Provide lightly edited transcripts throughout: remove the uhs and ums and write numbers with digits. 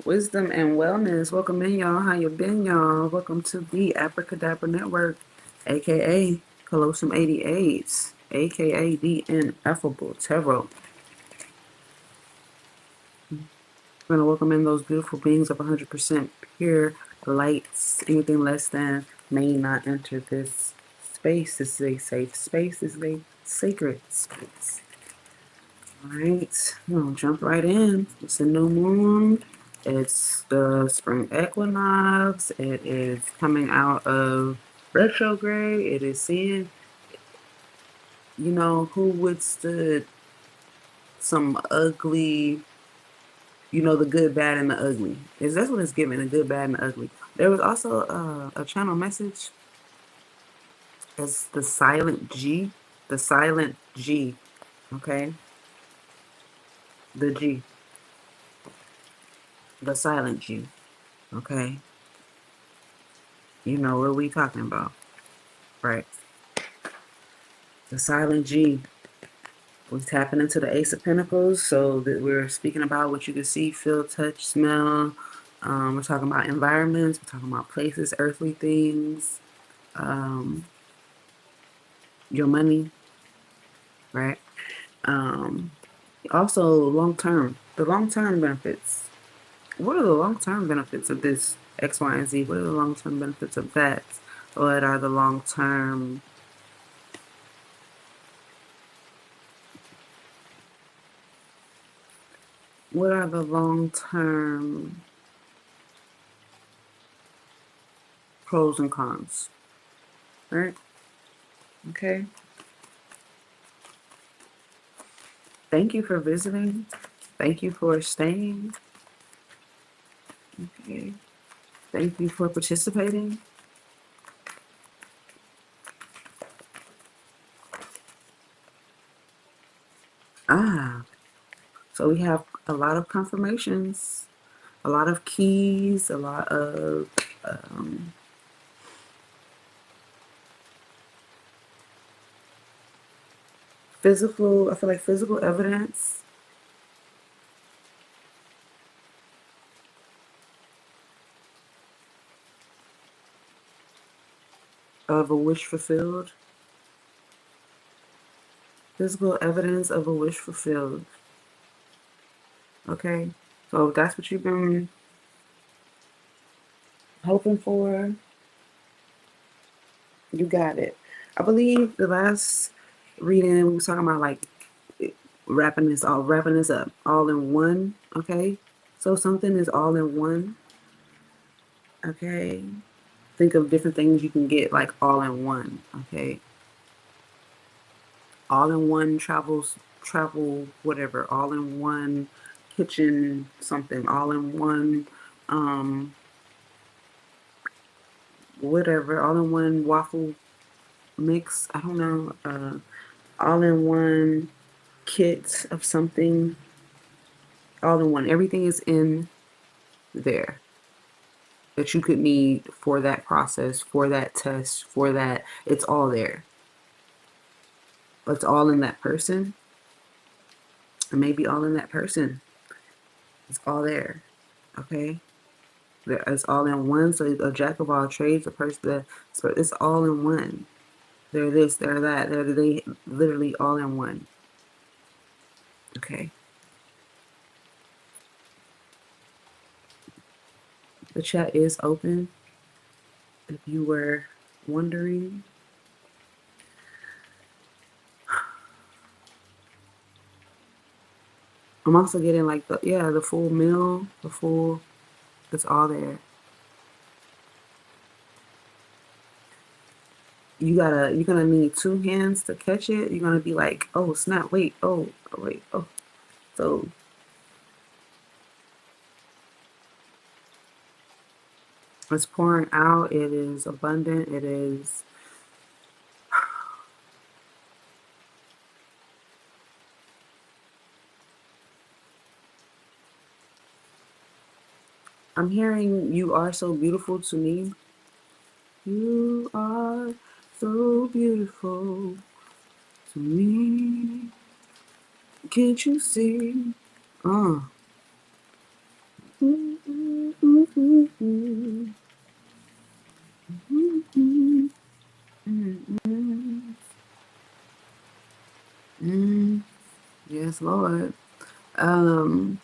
Wisdom and wellness. Welcome in, y'all. How you been, y'all? Welcome to the Abracadabra Network, aka Callosum 88, aka the Ineffable Tarot. We're gonna welcome in those beautiful beings of 100% pure lights. Anything less than may not enter this space. This is a safe space. This is a sacred space. All right, we're gonna jump right in. It's a new moon. It's the spring equinox. It is coming out of retrograde. It is seeing, who withstood some ugly, the good, bad, and the ugly. That's what it's giving, the good, bad, and the ugly. There was also a channel message as the silent G. The silent G, okay? The G. The silent G, okay? You know what we talking about, right? The silent G. We're tapping into the Ace of Pentacles, so that we're speaking about what you can see, feel, touch, smell. We're talking about environments. We're talking about places, earthly things, your money, right? Also, the long-term benefits. What are the long-term benefits of this X, Y, and Z? What are the long-term benefits of that? What are the long-term pros and cons? Right? Okay. Thank you for visiting. Thank you for staying. Okay. Thank you for participating. So we have a lot of confirmations, a lot of keys, a lot of I feel like physical evidence. Of a wish fulfilled. Physical evidence of a wish fulfilled. Okay? So if that's what you've been hoping for, you got it. I believe the last reading we was talking about like wrapping this up all in one. Okay? So something is all in one. Okay? Think of different things you can get like all in one. Okay? All in one travel whatever, all in one kitchen something, all in one whatever, all in one waffle mix, I don't know, all in one kit of something, all in one. Everything is in there that you could need for that process, for that test, for that. It's all there. It's all in that person. Or maybe all in that person. It's all there. Okay? It's all in one. So a jack of all trades, a person that, so it's all in one. They're this, they're that, they literally all in one. Okay. The chat is open. If you were wondering. I'm also getting like the full meal, it's all there. You're gonna need two hands to catch it. You're gonna be like, oh snap, wait, oh wait, oh. So it's pouring out, it is abundant, it is I'm hearing you are so beautiful to me. You are so beautiful to me. Can't you see? Yes, Lord. Um,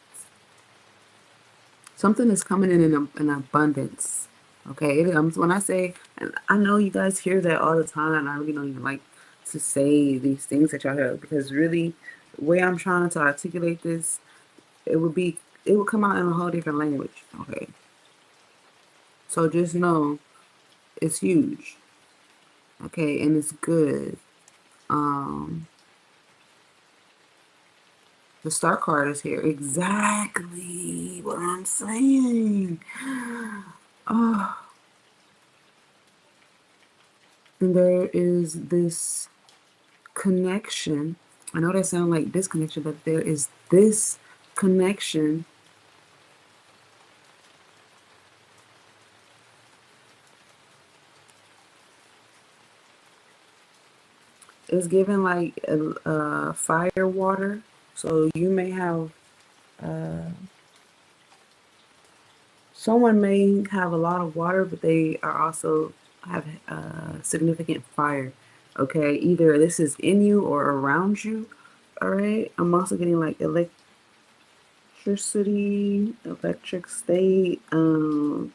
Something is coming in abundance. Okay, when I say, and I know you guys hear that all the time, and I really don't even like to say these things that y'all hear because really, the way I'm trying to articulate this, it would be, it would come out in a whole different language. Okay, so just know it's huge. Okay, and it's good. Um, the star card is here. Exactly what I'm saying. Oh, and there is this connection. I know that sounds like disconnection, but there is this connection. It's given like a fire water. So you may have someone may have a lot of water, but they are also have significant fire. Okay, either this is in you or around you. All right. I'm also getting like electricity, electric state. Yeah,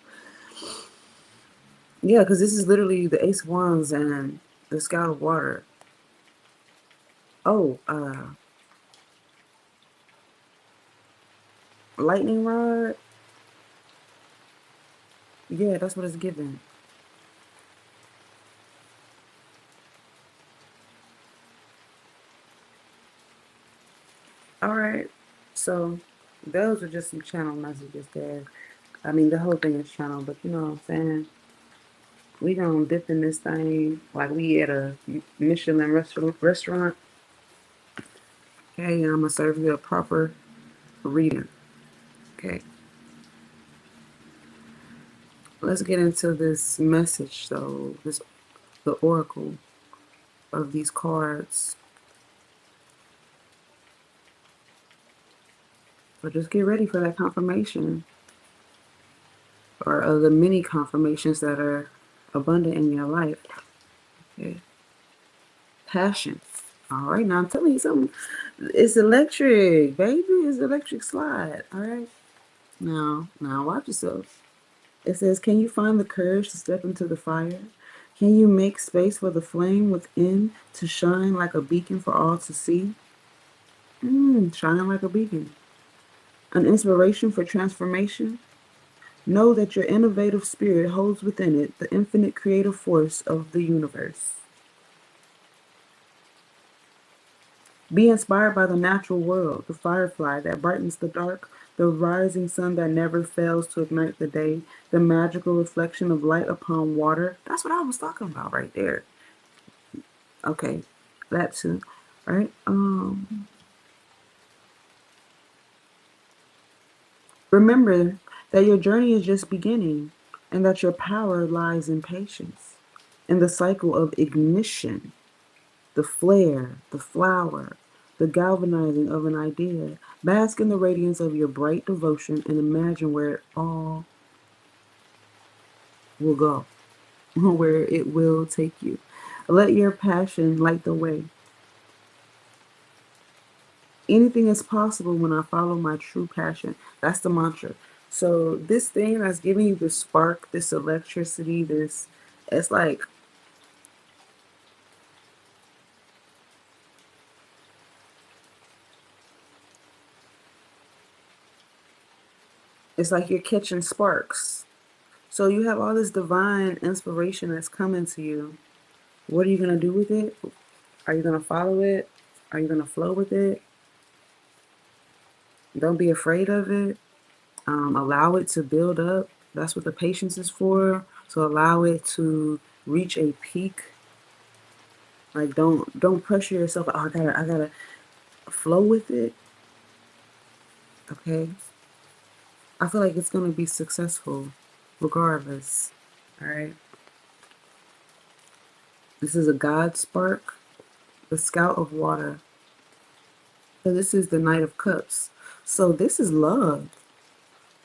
because this is literally the Ace of Wands and the Scout of Water. Oh, lightning rod. Yeah, that's what it's given. All right. So those are just some channel messages there. I mean, the whole thing is channel, but you know what I'm saying? We gonna dip in this thing like we at a Michelin restaurant. Okay, and I'm gonna serve you a proper reading. Okay, let's get into this message though. This the oracle of these cards. So just get ready for that confirmation or the many confirmations that are abundant in your life. Okay. Passion. All right, now I'm telling you something. It's electric, baby. It's electric slide. All right. Now watch yourself. It says, can you find the courage to step into the fire? Can you make space for the flame within to shine like a beacon for all to see? Shining like a beacon. An inspiration for transformation? Know that your innovative spirit holds within it the infinite creative force of the universe. Be inspired by the natural world, the firefly that brightens the dark, the rising sun that never fails to ignite the day, the magical reflection of light upon water. That's what I was talking about right there. Okay, that too. Right? Remember that your journey is just beginning and that your power lies in patience, in the cycle of ignition, the flare, the flower, the galvanizing of an idea. Bask in the radiance of your bright devotion and imagine where it all will go, where it will take you. Let your passion light the way. Anything is possible when I follow my true passion. That's the mantra. So this thing that's giving you this spark, this electricity, this, it's like, it's like you're catching sparks. So you have all this divine inspiration that's coming to you. What are you going to do with it? Are you going to follow it? Are you going to flow with it? Don't be afraid of it. Allow it to build up. That's what the patience is for. So allow it to reach a peak. Like don't pressure yourself. Oh, I gotta flow with it. Okay. I feel like it's gonna be successful, regardless. All right. This is a God spark, the Scout of Water. So this is the Knight of Cups. So this is love.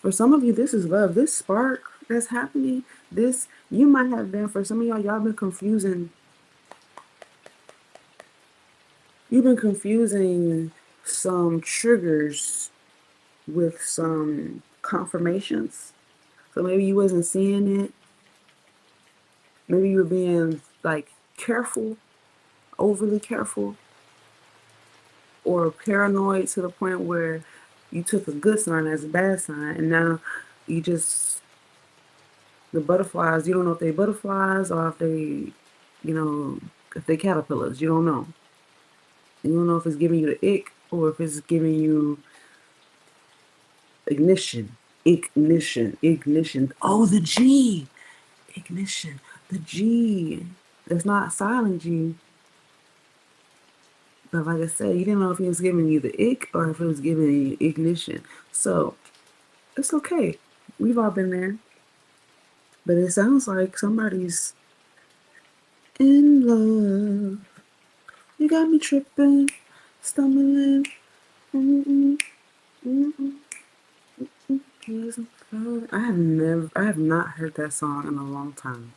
For some of you, this is love. This spark that's happening, this, you might have been, for some of y'all been confusing. You've been confusing some triggers with some confirmations. So maybe you wasn't seeing it. Maybe you were being like careful, overly careful, or paranoid to the point where you took a good sign as a bad sign, and now you just, the butterflies, you don't know if they butterflies or if they, if they caterpillars. You don't know. You don't know if it's giving you the ick or if it's giving you ignition. Ignition. Oh, the G. Ignition. The G. It's not silent G. But like I said, you didn't know if it was giving you the ick or if it was giving you ignition. So it's okay. We've all been there. But it sounds like somebody's in love. You got me tripping, stumbling. Mm-mm, mm-mm, mm-mm. I have not heard that song in a long time.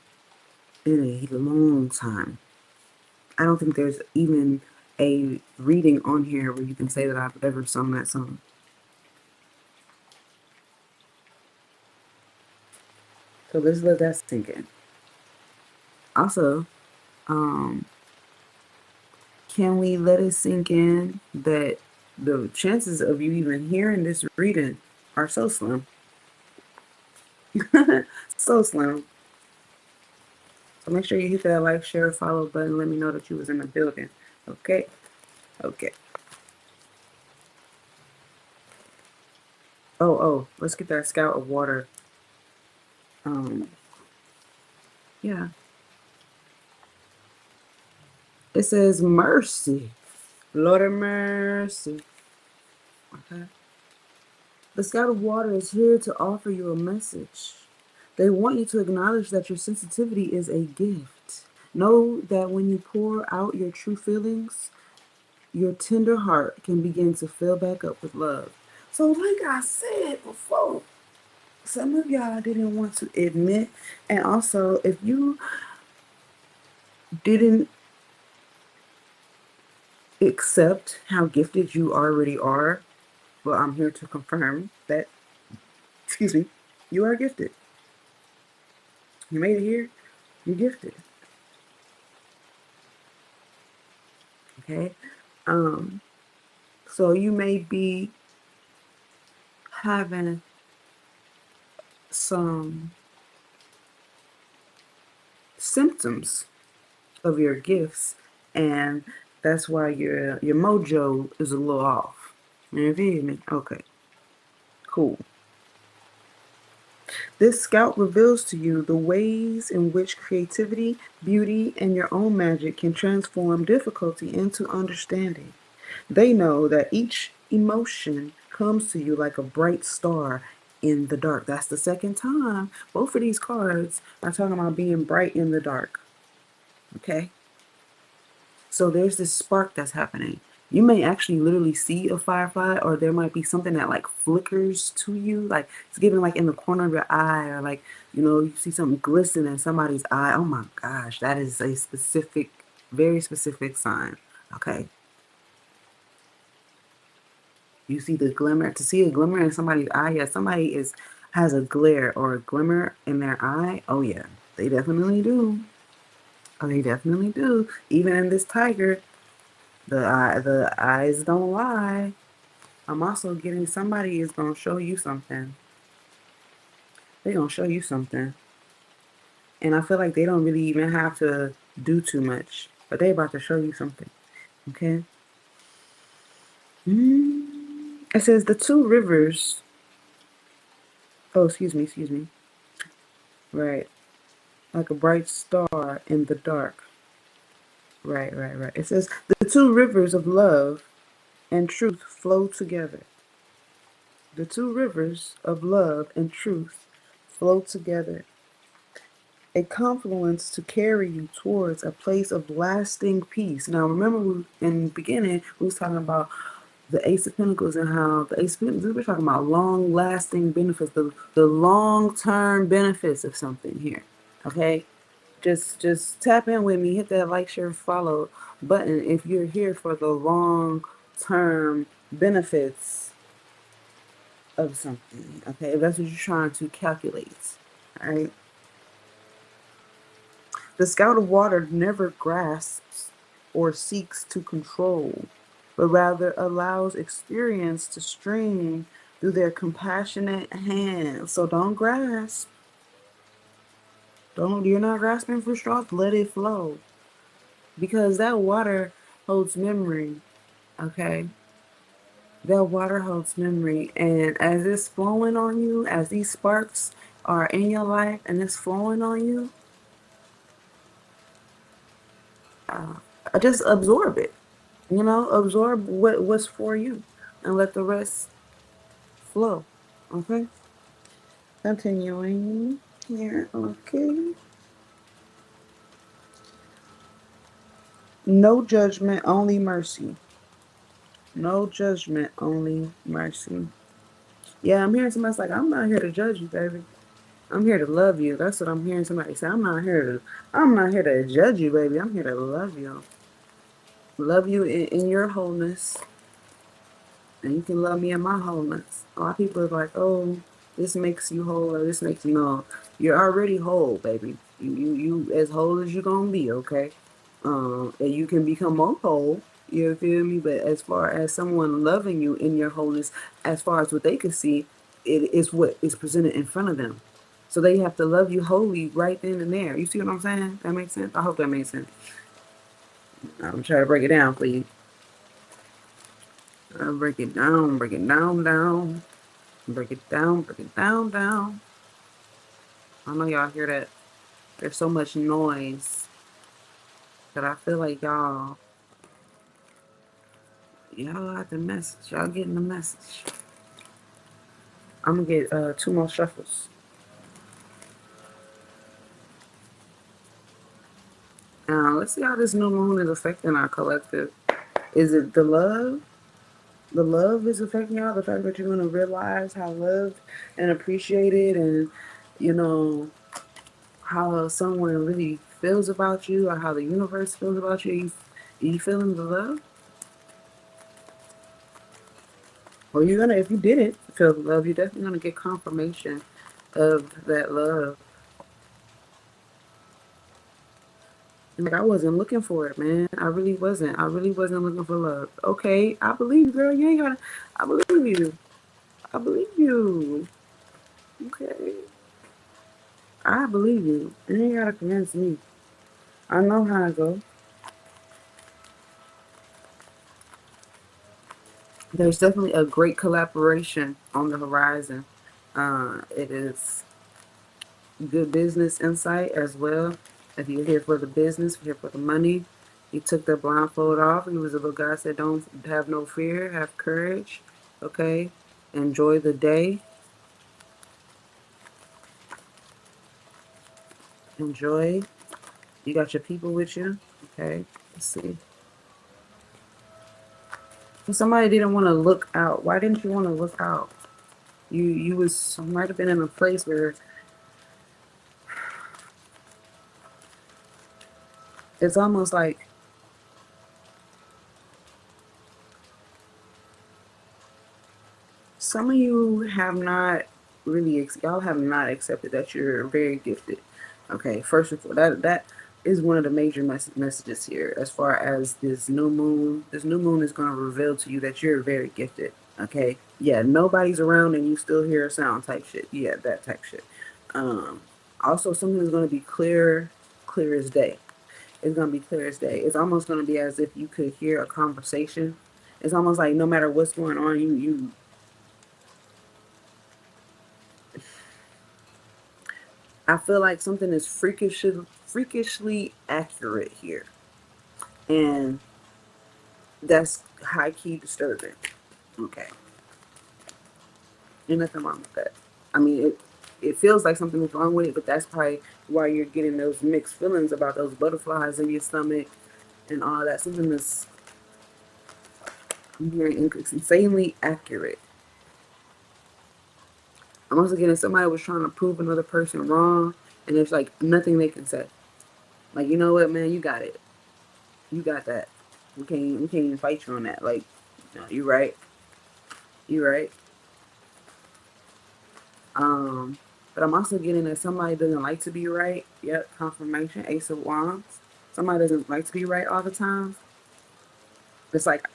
In a long time. I don't think there's even a reading on here where you can say that I've ever sung that song. So let's let that sink in. Also, um, can we let it sink in that the chances of you even hearing this reading are so slim? So slim. So make sure you hit that like, share, follow button. Let me know that you was in the building. Okay? Okay. Oh, let's get that scout of water. Yeah. It says mercy. Lord of mercy. Okay. The scout of water is here to offer you a message. They want you to acknowledge that your sensitivity is a gift. Know that when you pour out your true feelings, your tender heart can begin to fill back up with love. So, like I said before, some of y'all didn't want to admit, and also if you didn't accept how gifted you already are, well, I'm here to confirm that, excuse me, you are gifted. You made it here, you're gifted. Okay? So you may be having some symptoms of your gifts, and that's why your mojo is a little off. You feel me? Okay, cool. This scout reveals to you the ways in which creativity, beauty, and your own magic can transform difficulty into understanding. They know that each emotion comes to you like a bright star in the dark. That's the second time. Both of these cards are talking about being bright in the dark. Okay? So there's this spark that's happening. You may actually literally see a firefly, or there might be something that like flickers to you, like it's giving like in the corner of your eye, or like, you see something glisten in somebody's eye. Oh my gosh, that is a specific, very specific sign. Okay. You see the glimmer. To see a glimmer in somebody's eye, yeah, somebody has a glare or a glimmer in their eye. Oh yeah, they definitely do. Oh, they definitely do. Even in this tiger, the eyes don't lie. I'm also getting somebody is gonna show you something. They're gonna show you something. And I feel like they don't really even have to do too much. But they about to show you something. Okay? It says the two rivers. Oh, excuse me. Right. Like a bright star in the dark. Right. It says the two rivers of love and truth flow together. The two rivers of love and truth flow together. A confluence to carry you towards a place of lasting peace. Now, remember, in the beginning, we was talking about the Ace of Pentacles and how the Ace of Pentacles, we're talking about long-lasting benefits, the long-term benefits of something here, okay? Just tap in with me, hit that like, share, follow button if you're here for the long-term benefits of something, okay? If that's what you're trying to calculate, all right? The Scout of Water never grasps or seeks to control, but rather allows experience to stream through their compassionate hands. So don't grasp. You're not grasping for straws. Let it flow. Because that water holds memory. Okay? That water holds memory. And as it's flowing on you, as these sparks are in your life and it's flowing on you, just absorb it. You know, absorb what's for you and let the rest flow. Okay? Continuing here. Okay. No judgment, only mercy. No judgment, only mercy. Yeah, I'm hearing somebody's like, I'm not here to judge you, baby. I'm here to love you. That's what I'm hearing somebody say. I'm not here to judge you, baby. I'm here to love you. Love you in your wholeness. And you can love me in my wholeness. A lot of people are like, oh, this makes you whole or this makes you know. You're already whole, baby. You as whole as you're gonna be, okay? And you can become more whole, you feel me? But as far as someone loving you in your wholeness, as far as what they can see, it is what is presented in front of them. So they have to love you wholly right then and there. You see what I'm saying? That makes sense? I hope that makes sense. I'm trying to break it down for you. Break it down, down. Break it down, down. I know y'all hear that. There's so much noise that I feel like y'all got the message. Y'all getting the message. I'm gonna get 2 more shuffles. Now let's see how this new moon is affecting our collective. Is it the love? The love is affecting y'all. The fact that you're gonna realize how loved and appreciated, and you know how someone really feels about you, or how the universe feels about you. You feeling the love? Well, you're gonna, if you didn't feel the love, you're definitely gonna get confirmation of that love. Like, I wasn't looking for it, man. I really wasn't. I really wasn't looking for love. Okay, I believe you, girl. You ain't gotta. I believe you. I believe you. Okay, I believe you. You ain't gotta convince me. I know how I go. There's definitely a great collaboration on the horizon. It is good business insight as well. If you're here for the business, if you're here for the money, he took the blindfold off. He was a little guy said, don't have no fear, have courage. Okay. Enjoy the day. Enjoy. You got your people with you. Okay. Let's see. If somebody didn't want to look out, why didn't you want to look out? You might have been in a place where it's almost like some of you have not really, y'all have not accepted that you're very gifted. Okay, first of all, that is one of the major messages here. As far as this new moon is going to reveal to you that you're very gifted. Okay, yeah, nobody's around and you still hear a sound type shit. Yeah, that type shit. Um, Also, something is going to be clear as day. It's going to be clear as day. It's almost going to be as if you could hear a conversation. It's almost like no matter what's going on, you I feel like something is freakishly accurate here. And that's high key disturbing. Okay. Ain't nothing wrong with that. I mean, it feels like something is wrong with it, but that's probably why you're getting those mixed feelings about those butterflies in your stomach and all that. Something that's I'm hearing insanely accurate. I'm also getting somebody was trying to prove another person wrong, and there's like nothing they can say. Like, you know what, man, you got it. You got that. We can't even fight you on that. Like, no, you right. You right. Um, but I'm also getting that somebody doesn't like to be right. Yep, confirmation. Ace of Wands. Somebody doesn't like to be right all the time. It's like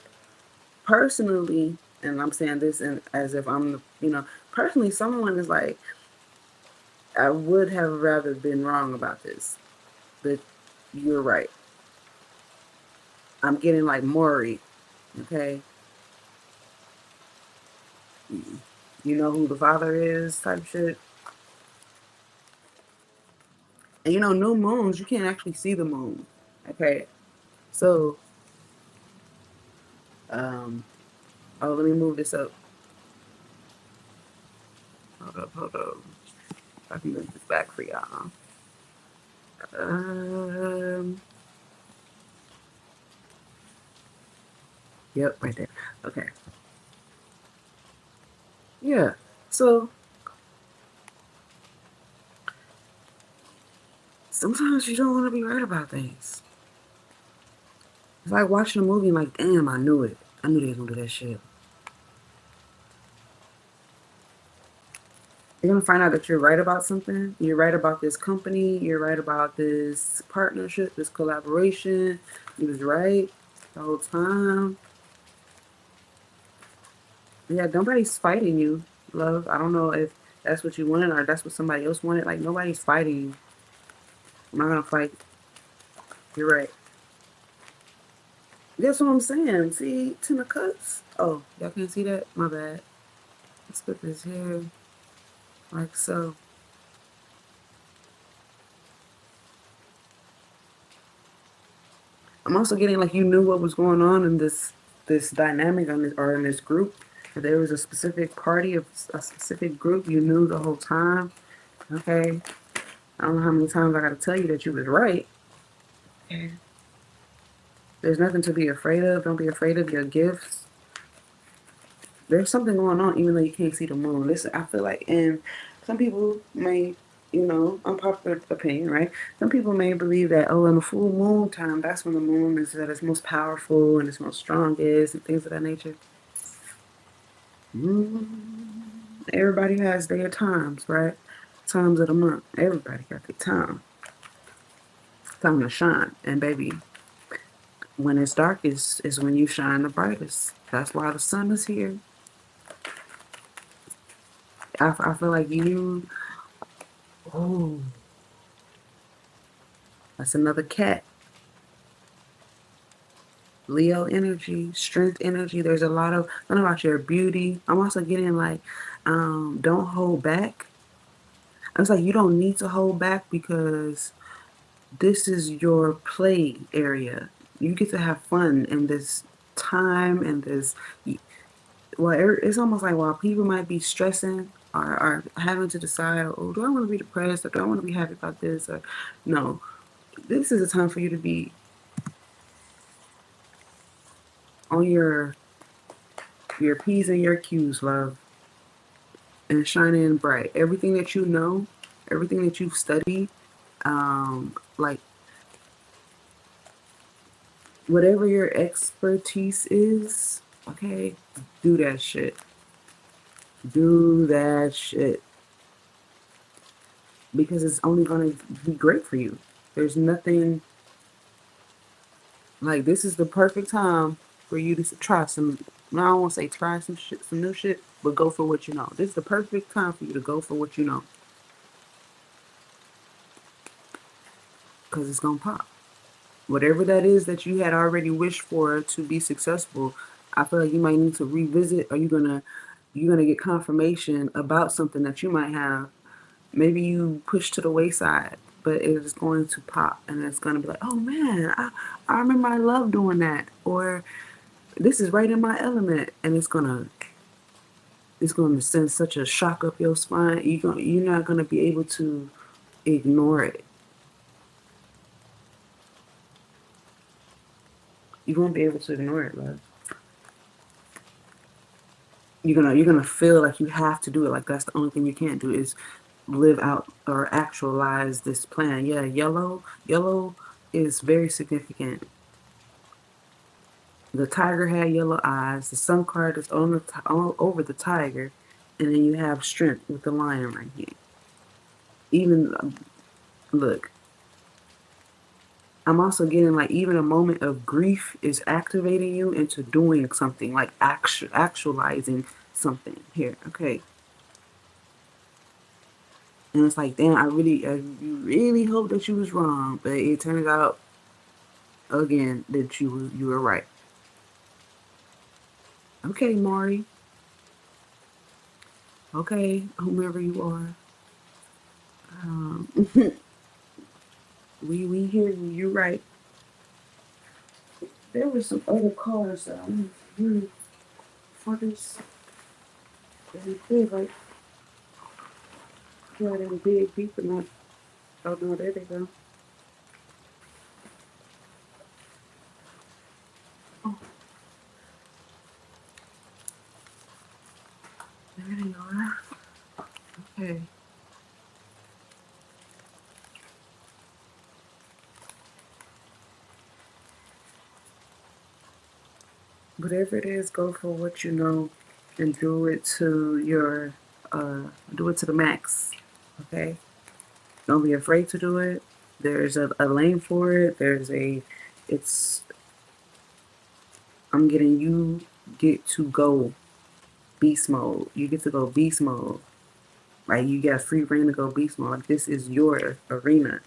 personally, and I'm saying this in, as if I'm, personally, someone is like, I would have rather been wrong about this, but you're right. I'm getting like Maury, okay? You know who the father is, type shit. And new moons, you can't actually see the moon, okay? So, um, oh, let me move this up. Hold up, hold up. I can move this back for y'all. Um, yep, right there. Okay. Yeah. So sometimes you don't want to be right about things. It's like watching a movie and like, damn, I knew it. I knew they was gonna do that shit. You're gonna find out that you're right about something. You're right about this company. You're right about this partnership, this collaboration. You was right the whole time. Yeah, nobody's fighting you, love. I don't know if that's what you wanted or that's what somebody else wanted. Like nobody's fighting you. I'm not gonna fight. You're right. That's what I'm saying. See, Ten of Cups. Oh, y'all can't see that? My bad. Let's put this here like so. I'm also getting like you knew what was going on in this dynamic on this or in this group. If there was a specific party of a specific group, you knew the whole time. Okay. I don't know how many times I gotta tell you that you was right. Okay. There's nothing to be afraid of. Don't be afraid of your gifts. There's something going on even though you can't see the moon. Listen, I feel like, and some people may, unpopular opinion, right? Some people may believe that, oh, in the full moon time, that's when the moon is at its most powerful and its most strongest and things of that nature. Mm, everybody has their times, right? Times of the month. Everybody got their time. Time to shine. And baby, when it's darkest is when you shine the brightest. That's why the sun is here. I feel like you, oh, that's another cat. Leo energy, strength energy. There's a lot of, I don't know about your beauty. I'm also getting like, don't hold back. It's like you don't need to hold back because this is your play area. You get to have fun in this time and this. Well, it's almost like while people might be stressing or having to decide, oh, do I want to be depressed or do I want to be happy about this or no, this is a time for you to be on your P's and your Q's, love, and shining bright. Everything that you know, everything that you've studied, like whatever your expertise is, okay, do that shit. Do that shit because it's only gonna be great for you. There's nothing like this is the perfect time for you to try some. No, I don't want to say try some shit, some new shit, but go for what you know. This is the perfect time for you to go for what you know because it's gonna pop. Whatever that is that you had already wished for to be successful, I feel like you might need to revisit. Or you're gonna get confirmation about something that you might have. Maybe you push to the wayside, but it is going to pop, and it's gonna be like, oh man, I remember I love doing that, or this is right in my element, and it's gonna send such a shock up your spine. You're not gonna be able to ignore it. You won't be able to ignore it, love. you're gonna feel like you have to do it. Like that's the only thing you can't do is live out or actualize this plan. Yeah, yellow is very significant. The tiger had yellow eyes. The sun card is on over the tiger, and then you have strength with the lion right here. Even look, I'm also getting like even a moment of grief is activating you into doing something, like actualizing something here. Okay, and it's like, damn, I really hope that you was wrong, but it turns out again that you were right. Okay, Maury. Okay, whomever you are. Um, we hear you. You're right. There were some other cars that I'm really for this. They like yeah, them big people. Not oh no, there they go. Oh, there they are. Okay. Whatever it is, go for what you know, and do it to your do it to the max. Okay. Don't be afraid to do it. There's a lane for it. It's I'm getting you get to go beast mode. You get to go beast mode. Like you got free reign to go beast mode. Like this is your arena.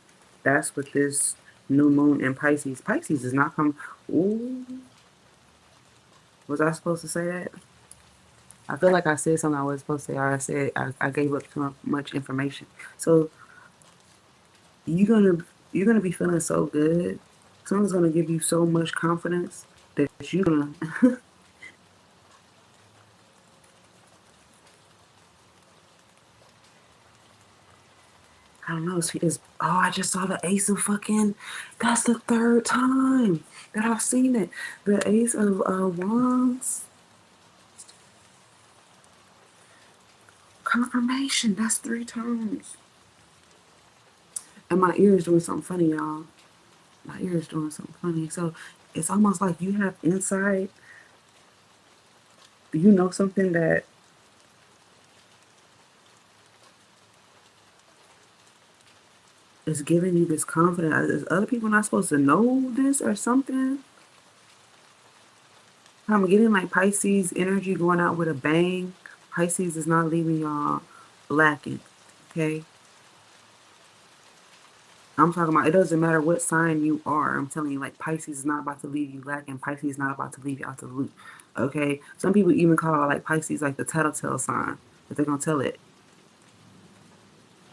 That's what this new moon in Pisces. Pisces is not coming. Ooh, was I supposed to say that? I feel like I said something I was supposed to say. Or I said I gave up too much information. So you're gonna you're gonna be feeling so good. Someone's gonna give you so much confidence that you're gonna I don't know. Oh, I just saw the ace of fucking. That's the third time that I've seen it. The ace of wands. Confirmation. That's 3 times. And my ear is doing something funny, y'all. My ear is doing something funny. So it's almost like you have insight. You know something that is giving you this confidence. Is other people not supposed to know this or something? I'm getting like Pisces energy going out with a bang. Pisces is not leaving y'all lacking. Okay? I'm talking about it doesn't matter what sign you are. I'm telling you, like Pisces is not about to leave you lacking. Pisces is not about to leave you out the loop. Okay? Some people even call like Pisces like the tattletale sign. But they're gonna tell it.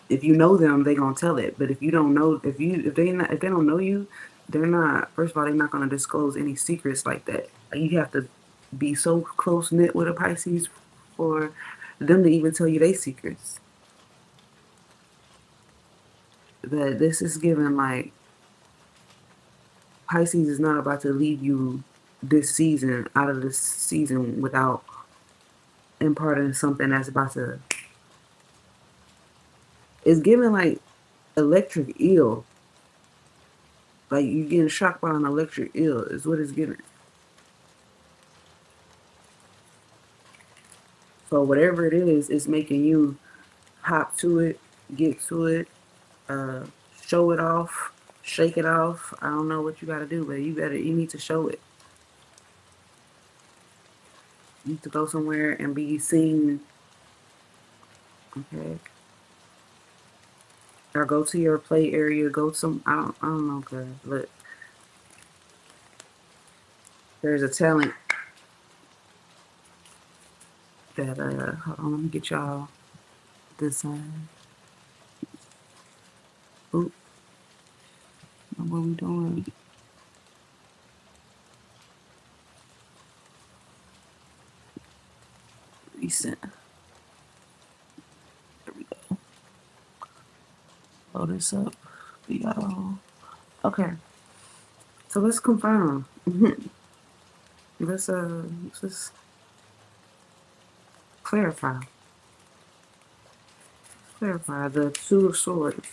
If you know them, they're gonna tell it. But if you don't know if they don't know you, they're not first of all, they're not gonna disclose any secrets like that. You have to be so close knit with a Pisces for them to even tell you their secrets. That this is given like Pisces is not about to leave you this season out of this season without imparting something that's about to. It's given like electric eel. Like you getting shocked by an electric eel is what it's giving. So whatever it is, it's making you hop to it, get to it, uh, show it off, shake it off. I don't know what you got to do, but you need to show it. You need to go somewhere and be seen. Okay. Or go to your play area. Go some. I don't know, girl. Look, there's a talent that hold on, let me get y'all this oop, what we doing? Recent. There we go. Load this up. We got all. Okay, so let's confirm. Let's just Clarify. Clarify the Two of Swords.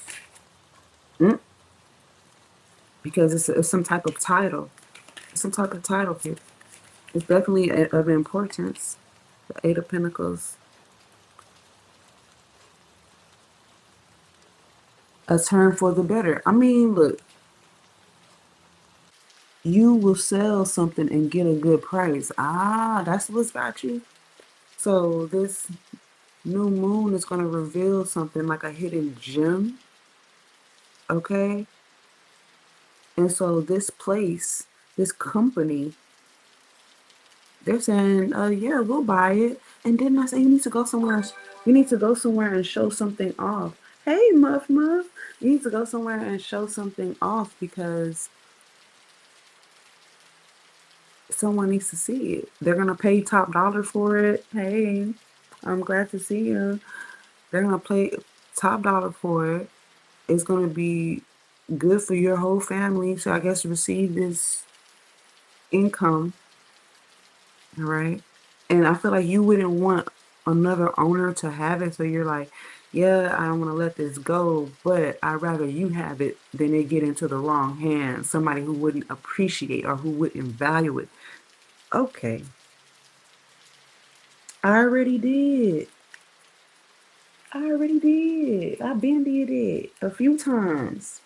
Mm? Because it's some type of title. It's some type of title here. It's definitely of importance. The Eight of Pentacles. A turn for the better. I mean, look, you will sell something and get a good price. Ah, that's what's got you. So this new moon is going to reveal something like a hidden gem. Okay. And so this place, this company, they're saying, yeah, we'll buy it. And then I say, you need to go somewhere. You need to go somewhere and show something off. Hey, Muff Muff. You need to go somewhere and show something off because someone needs to see it. They're going to pay top dollar for it. Hey, I'm glad to see you. They're going to pay top dollar for it. It's going to be good for your whole family. So I guess receive this income. All right. And I feel like you wouldn't want another owner to have it. So you're like, yeah, I don't want to let this go, but I'd rather you have it than it get into the wrong hands. Somebody who wouldn't appreciate or who wouldn't value it. Okay. I already did. I already did. I've been did it a few times.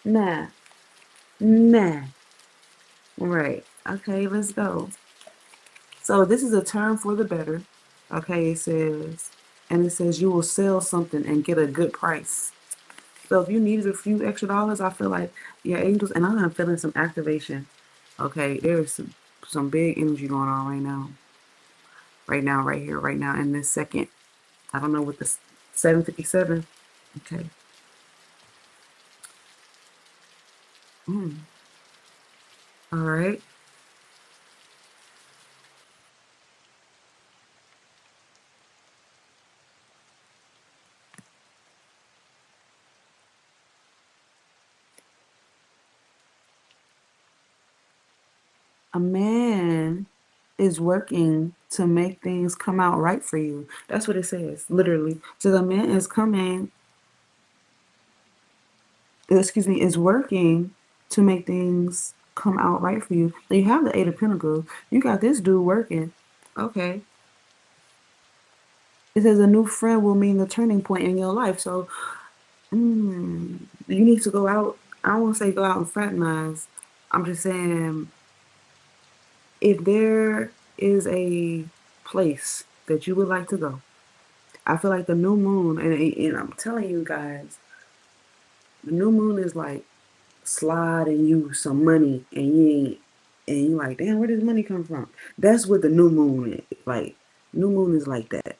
Nah. Nah. Right. Okay, let's go. So this is a term for the better. Okay, it says you will sell something and get a good price. So if you needed a few extra dollars, I feel like your angels, and I'm feeling some activation. Okay, there's some big energy going on right now. Right now, right here, right now, in this second. I don't know what the 7:57. Okay. All right. A man is working to make things come out right for you. That's what it says, literally. So the man is coming, excuse me, is working to make things come out right for you. So you have the Eight of Pentacles. You got this dude working. Okay. It says a new friend will mean the turning point in your life. So you need to go out. I don't want to say go out and fraternize. I'm just saying if there is a place that you would like to go, I feel like the new moon, and I'm telling you guys, the new moon is like sliding you some money, and you like, damn, where does money come from? That's what the new moon is like. New moon is like that,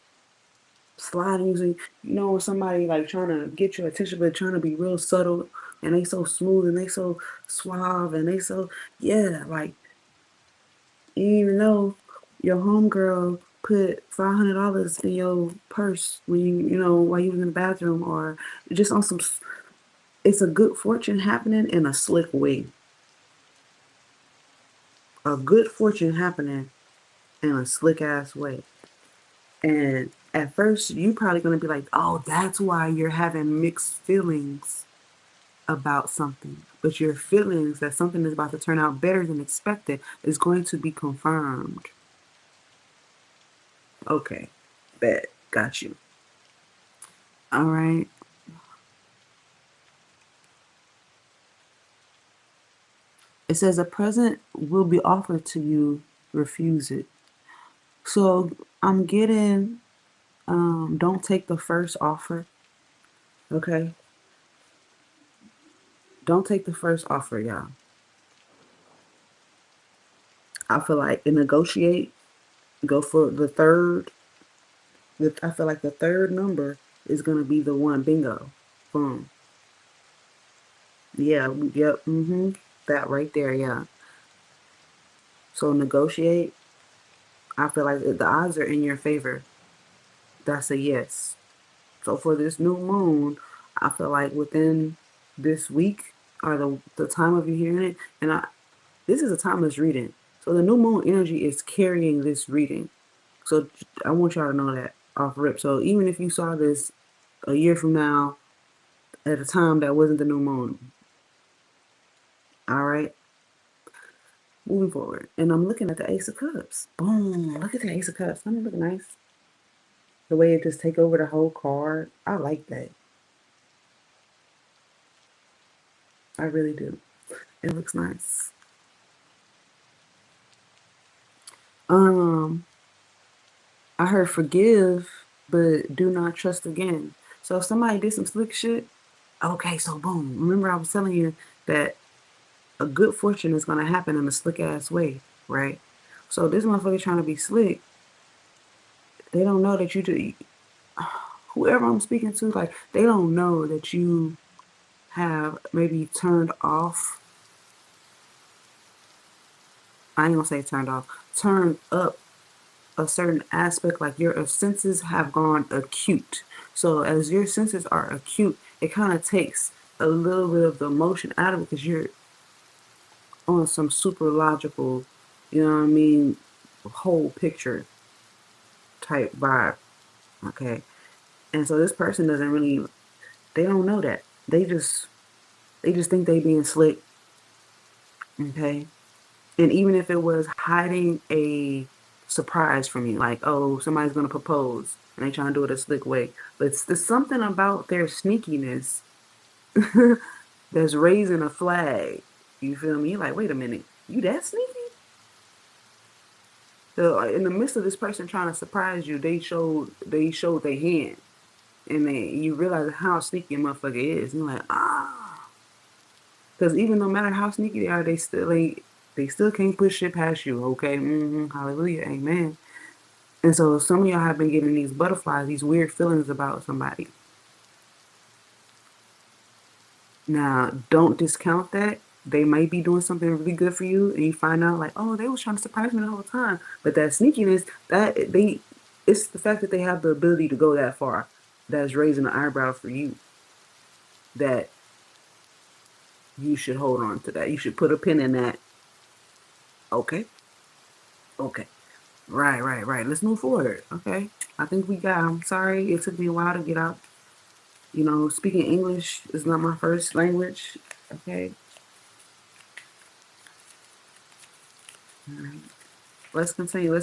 sliding you. You know, when somebody like trying to get your attention, but trying to be real subtle, and they so smooth and they so suave and they so yeah, like you even know your homegirl put $500 in your purse when you know while you was in the bathroom or just on some. It's a good fortune happening in a slick way. A good fortune happening in a slick ass way. And at first, you probably gonna be like, "Oh, that's why you're having mixed feelings about something." But your feelings that something is about to turn out better than expected is going to be confirmed. Okay, bet, got you. All right. It says a present will be offered to you. Refuse it. So I'm getting. Don't take the first offer. Okay. Don't take the first offer, y'all. I feel like negotiate. Go for the third. I feel like the third number is gonna be the one. Bingo. Boom. Yeah. Yep. That right there. Yeah. So negotiate. I feel like the odds are in your favor. That's a yes. So for this new moon, I feel like within this week or the time of you hearing it, this is a timeless reading. So the new moon energy is carrying this reading. So I want y'all to know that off rip. So even if you saw this a year from now at a time that wasn't the new moon, all right, moving forward. And I'm looking at the Ace of Cups. Boom! Look at the Ace of Cups. Doesn't it look nice? The way it just take over the whole card. I like that. I really do. It looks nice. Um, I heard forgive, but do not trust again. So if somebody did some slick shit, okay, so boom. Remember I was telling you that a good fortune is gonna happen in a slick ass way, right? So this motherfucker trying to be slick, they don't know that you do. Whoever I'm speaking to, like they don't know that you have maybe turned off. I ain't gonna say turned off, turned up a certain aspect, like your senses have gone acute. So as your senses are acute, it kind of takes a little bit of the emotion out of it because you're on some super logical, you know what I mean, whole picture type vibe. Okay. And so this person doesn't really, they don't know that. They just think they being slick. Okay. And even if it was hiding a surprise from you, like, oh, somebody's gonna propose and they trying to do it a slick way. But there's something about their sneakiness that's raising a flag. You feel me? You're like, wait a minute, you that sneaky? So in the midst of this person trying to surprise you, they showed their hand. And then you realize how sneaky a motherfucker is. And you're like, ah. Because even no matter how sneaky they are, they still can't push shit past you, okay? Hallelujah, amen. And so some of y'all have been getting these butterflies, these weird feelings about somebody. Now, don't discount that. They might be doing something really good for you, and you find out like, oh, they was trying to surprise me the whole time. But that sneakiness, it's the fact that they have the ability to go that far, that's raising an eyebrow for you. That you should hold on to that. You should put a pin in that. Okay, okay, right. Let's move forward. Okay, I think we got. I'm sorry, it took me a while to get out. Speaking English is not my first language. Okay, all right. Let's continue.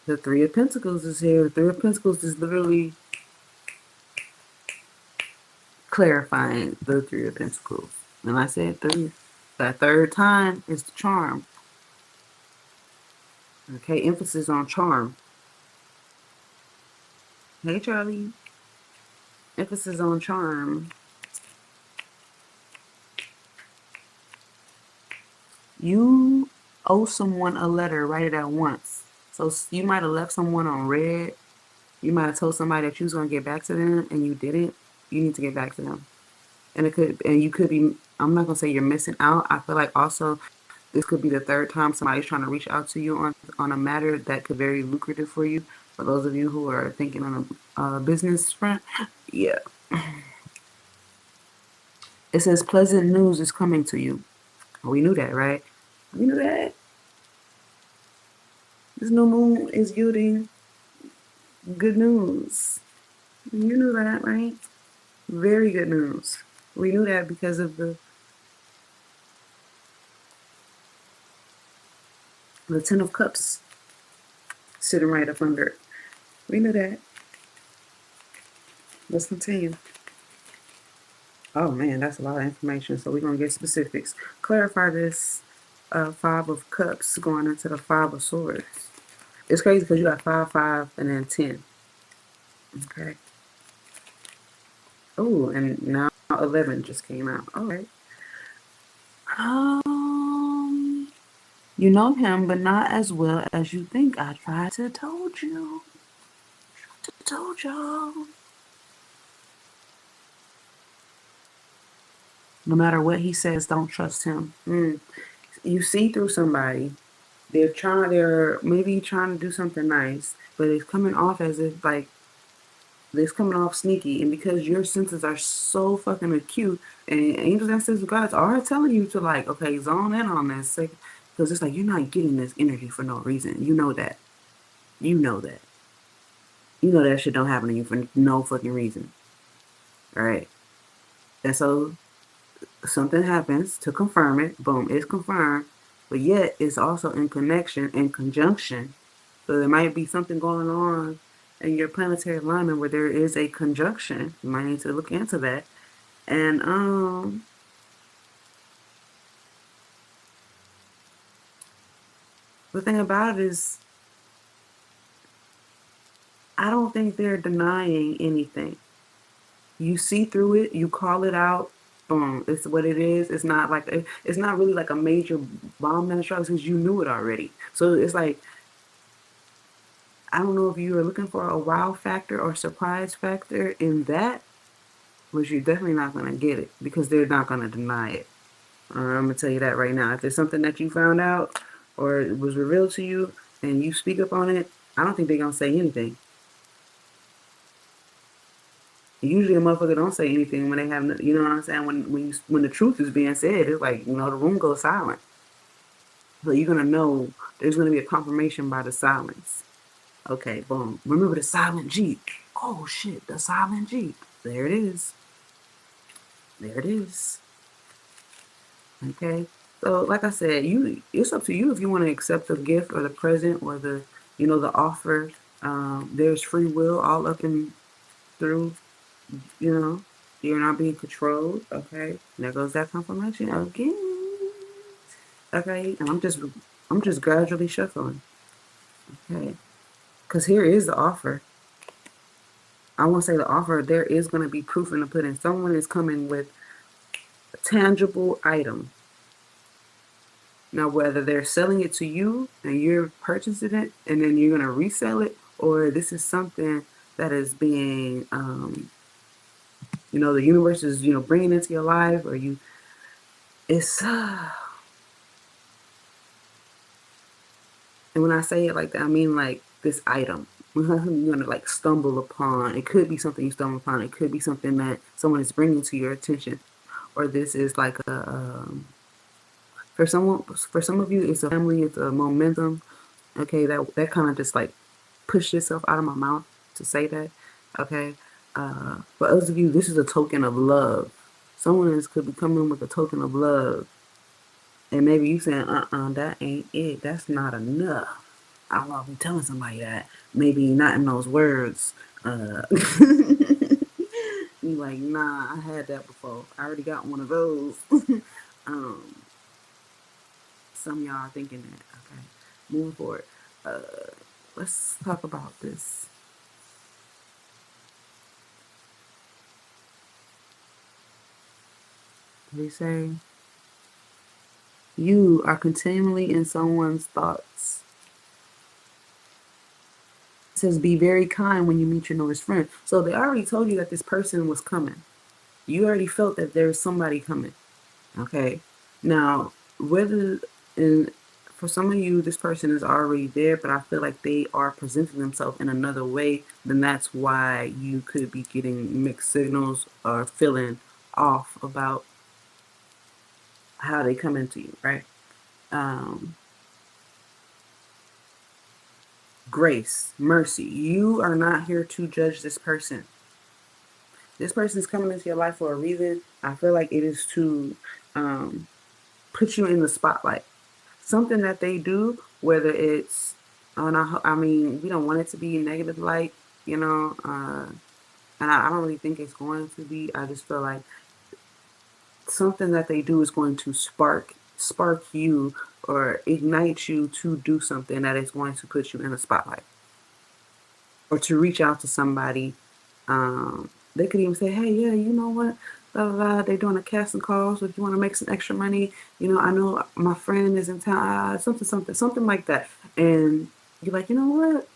The Three of Pentacles is here. The Three of Pentacles is literally clarifying the Three of Pentacles. And I said three. That third time is the charm. Okay, emphasis on charm. Hey, Charlie. Emphasis on charm. You owe someone a letter, write it at once. So you might have left someone on red. You might have told somebody that you was gonna get back to them and you didn't. You need to get back to them. And you could be, I'm not gonna say you're missing out. I feel like also this could be the third time somebody's trying to reach out to you on a matter that could be very lucrative for you. For those of you who are thinking on a business front, yeah. It says pleasant news is coming to you. We knew that, right? We knew that. This new moon is yielding good news. You knew that, right? Very good news. We knew that because of the Ten of Cups sitting right up under it. We knew that. Let's continue. Oh man, that's a lot of information. So we're gonna get specifics. Clarify this Five of Cups going into the Five of Swords. It's crazy because you got 5, 5, and then 10. Okay. Oh, and now 11 just came out. All right. You know him, but not as well as you think. I tried to told you. Told y'all. No matter what he says, don't trust him. You see through somebody. They're maybe trying to do something nice, but it's coming off as if like it's coming off sneaky. And because your senses are so fucking acute, and angels and sisters of God are telling you to like, okay, zone in on this, because it's like you're not getting this energy for no reason. You know that. You know that. You know that shit don't happen to you for no fucking reason. Right? And so something happens to confirm it. Boom, it's confirmed. But yet it's also in connection and conjunction. So there might be something going on in your planetary alignment where there is a conjunction. You might need to look into that. And the thing about it is I don't think they're denying anything. You see through it, you call it out. Boom, it's what it is. It's not like it's not really like a major bomb that strikes because you knew it already. So it's like I don't know if you were looking for a wow factor or surprise factor in that, but you're definitely not gonna get it because they're not gonna deny it. I'm gonna tell you that right now. If there's something that you found out or it was revealed to you and you speak up on it, I don't think they're gonna say anything. Usually a motherfucker don't say anything when they have, you know what I'm saying? When the truth is being said, it's like the room goes silent. So you're gonna know there's gonna be a confirmation by the silence. Okay, boom. Remember the silent Jeep? Oh shit, the silent Jeep. There it is. There it is. Okay. So like I said, it's up to you if you want to accept the gift or the present or the offer. There's free will all up and through you know, you're not being controlled. Okay, there goes that confirmation again. Okay, and I'm just gradually shuffling. Okay, because here is the offer. I won't say the offer. There is going to be proof in the pudding. Someone is coming with a tangible item. Now, whether they're selling it to you and you're purchasing it and then you're going to resell it, or this is something that is being, the universe is, bringing into your life, or it's, and when I say it like that, I mean like this item. You're gonna like stumble upon. It could be something you stumble upon. It could be something that someone is bringing to your attention, or this is like for some of you, it's a family. It's a momentum. Okay, that kind of just like pushed itself out of my mouth to say that. Okay, for others of you, this is a token of love. Someone else could be coming with a token of love, and maybe you saying, that ain't it. That's not enough. I don't know if I'm telling somebody that. Maybe not in those words. You like, nah, I had that before. I already got one of those. um, some of y'all are thinking that. Okay, moving forward. Uh, let's talk about this. They say you are continually in someone's thoughts. It says be very kind when you meet your newest friend. So they already told you that this person was coming. You already felt that there's somebody coming. Okay. Now, whether in for some of you this person is already there, but I feel like they are presenting themselves in another way, then that's why you could be getting mixed signals or feeling off about how they come into you, right? Um, Grace, mercy. You are not here to judge this person. This person is coming into your life for a reason. I feel like it is to um, put you in the spotlight. Something that they do, whether it's, I mean, we don't want it to be negative light, and I don't really think it's going to be. I just feel like something that they do is going to spark you or ignite you to do something that is going to put you in the spotlight or to reach out to somebody. They could even say, hey, yeah, you know what? Blah, blah, blah. They're doing a casting call, so if you want to make some extra money, I know my friend is in town, something like that. And you're like, you know what?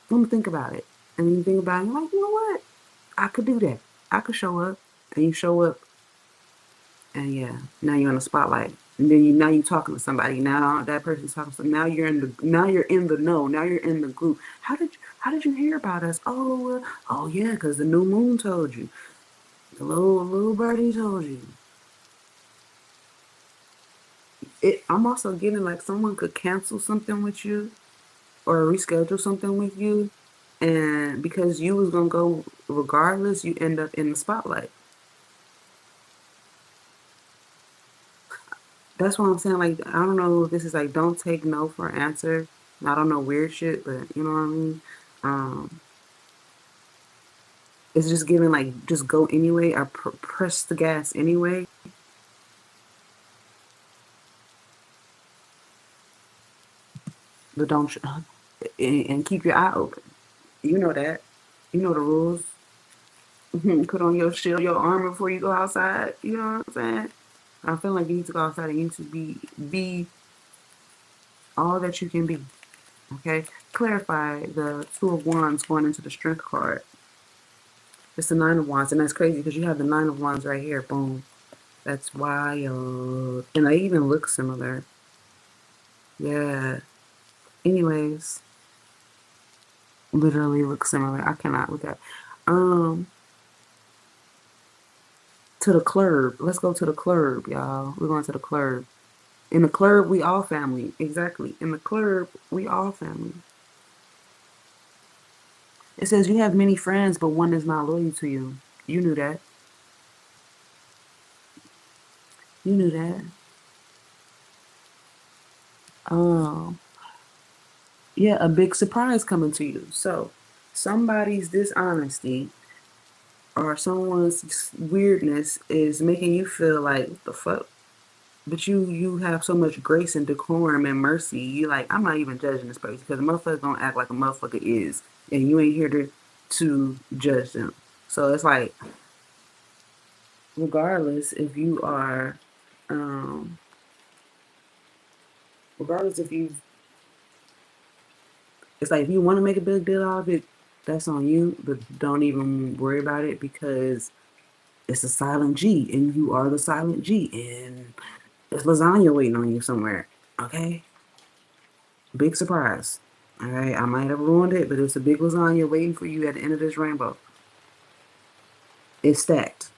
Let me think about it. And then you think about it, you're like, you know what? I could do that. I could show up. And you show up, and yeah, now you're in the spotlight. And then now you're talking to somebody. Now that person's talking to now you're in the know. Now you're in the group. How did you hear about us? Oh yeah, because the new moon told you. The little birdie told you. I'm also getting like someone could cancel something with you. or reschedule something with you, and because you was gonna go regardless, you end up in the spotlight. That's what I'm saying. Like, I don't know if this is like, don't take no for an answer. I don't know weird shit, but you know what I mean. Um, it's just giving like, just go anyway. I press the gas anyway, but don't and keep your eye open. You know that. You know the rules. Put on your shield, your armor before you go outside. You know what I'm saying? I feel like you need to go outside and you need to be all that you can be. Okay? Clarify the Two of Wands going into the Strength card. It's the Nine of Wands, and that's crazy because you have the Nine of Wands right here. Boom. That's wild. And they even look similar. Yeah. Anyways, literally look similar. I cannot with that. Um, to the club. Let's go to the club, y'all. We're going to the club. In the club, we all family. Exactly. In the club, we all family. It says you have many friends, but one is not loyal to you. You knew that. You knew that. Um, yeah, a big surprise coming to you. So, somebody's dishonesty or someone's weirdness is making you feel like, what the fuck? But you have so much grace and decorum and mercy. You like, I'm not even judging this person because a motherfucker don't act like a motherfucker is, and you ain't here to judge them. So it's like, regardless if you are, um, regardless if you, it's like if you want to make a big deal out of it, that's on you. But don't even worry about it because it's a silent G, and you are the silent G, and there's lasagna waiting on you somewhere. Okay, big surprise. All right, I might have ruined it, but it's a big lasagna waiting for you at the end of this rainbow. It's stacked.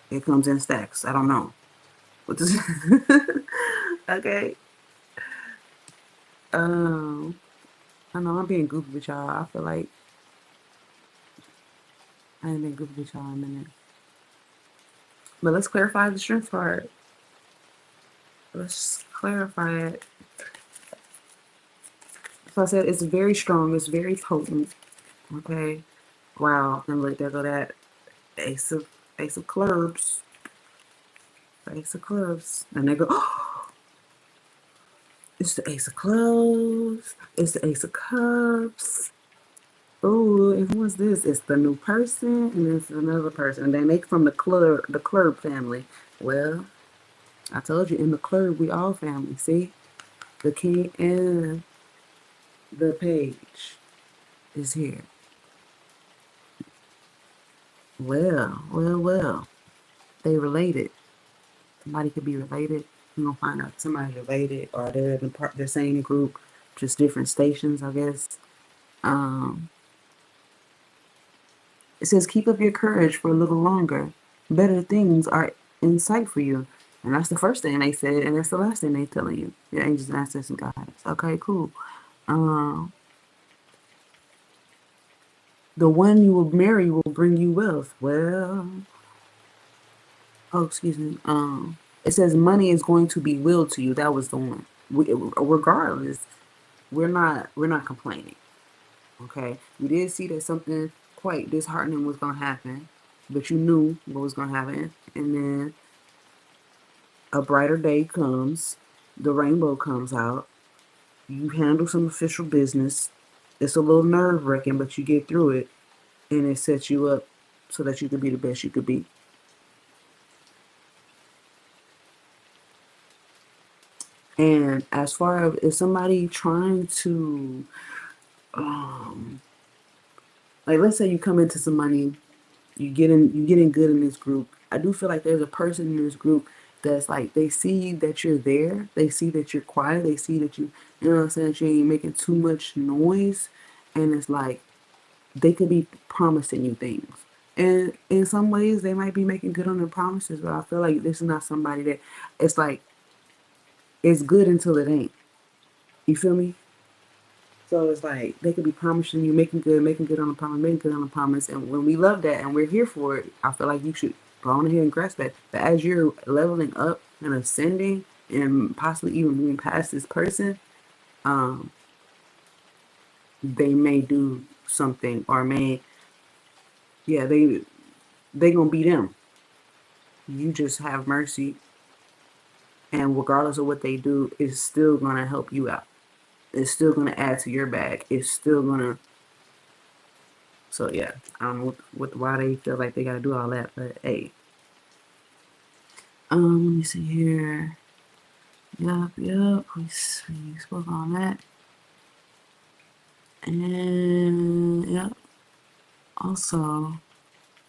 It comes in stacks. I don't know. What this? Okay. Um, I know I'm being goofy with y'all. I feel like I ain't been goofy with y'all in a minute. But let's clarify the strength part. Let's clarify it. So I said it's very strong. It's very potent. Okay. Wow. And look, there go that ace of clubs. Ace of clubs. And they go, oh, it's the ace of clubs. It's the ace of cups. Oh, and who's this? It's the new person, and it's another person. And then they from the club family. Well, I told you in the club we all family. See, the king and the page is here. Well. They related. Somebody could be related. You're gonna find out somebody's related, or they're in part the same group, just different stations, I guess. Um, it says keep up your courage for a little longer. Better things are in sight for you. And that's the first thing they said, and that's the last thing they telling you. Your angels, ancestors, and guides. Okay, cool. Um, the one you will marry will bring you wealth. Well, oh, excuse me. It says money is going to be willed to you. That was the one. Regardless, we're not complaining. Okay, we did see that something quite disheartening was gonna happen, but you knew what was gonna happen, and then a brighter day comes, the rainbow comes out. You handle some official business. It's a little nerve wracking, but you get through it, and it sets you up so that you can be the best you could be. And as far as if somebody trying to, um, like let's say you come into some money, you getting good in this group. I do feel like there's a person in this group that's like they see that you're there, they see that you're quiet, they see that you know what I'm saying, that you ain't making too much noise, and it's like they could be promising you things. And in some ways they might be making good on their promises, but I feel like this is not somebody that it's like it's good until it ain't. You feel me? So it's like they could be promising you, making good on the promise, making good on the promise. And when we love that and we're here for it, I feel like you should go on ahead and grasp that. But as you're leveling up and ascending and possibly even moving past this person, um, they may do something or may, yeah, they gonna be them. You just have mercy, and regardless of what they do, it's still gonna help you out. It's still gonna add to your bag. It's still gonna. So yeah, I don't know why they feel like they gotta do all that, but hey. Let me see here. Yup, we spoke on that. And yep. Also,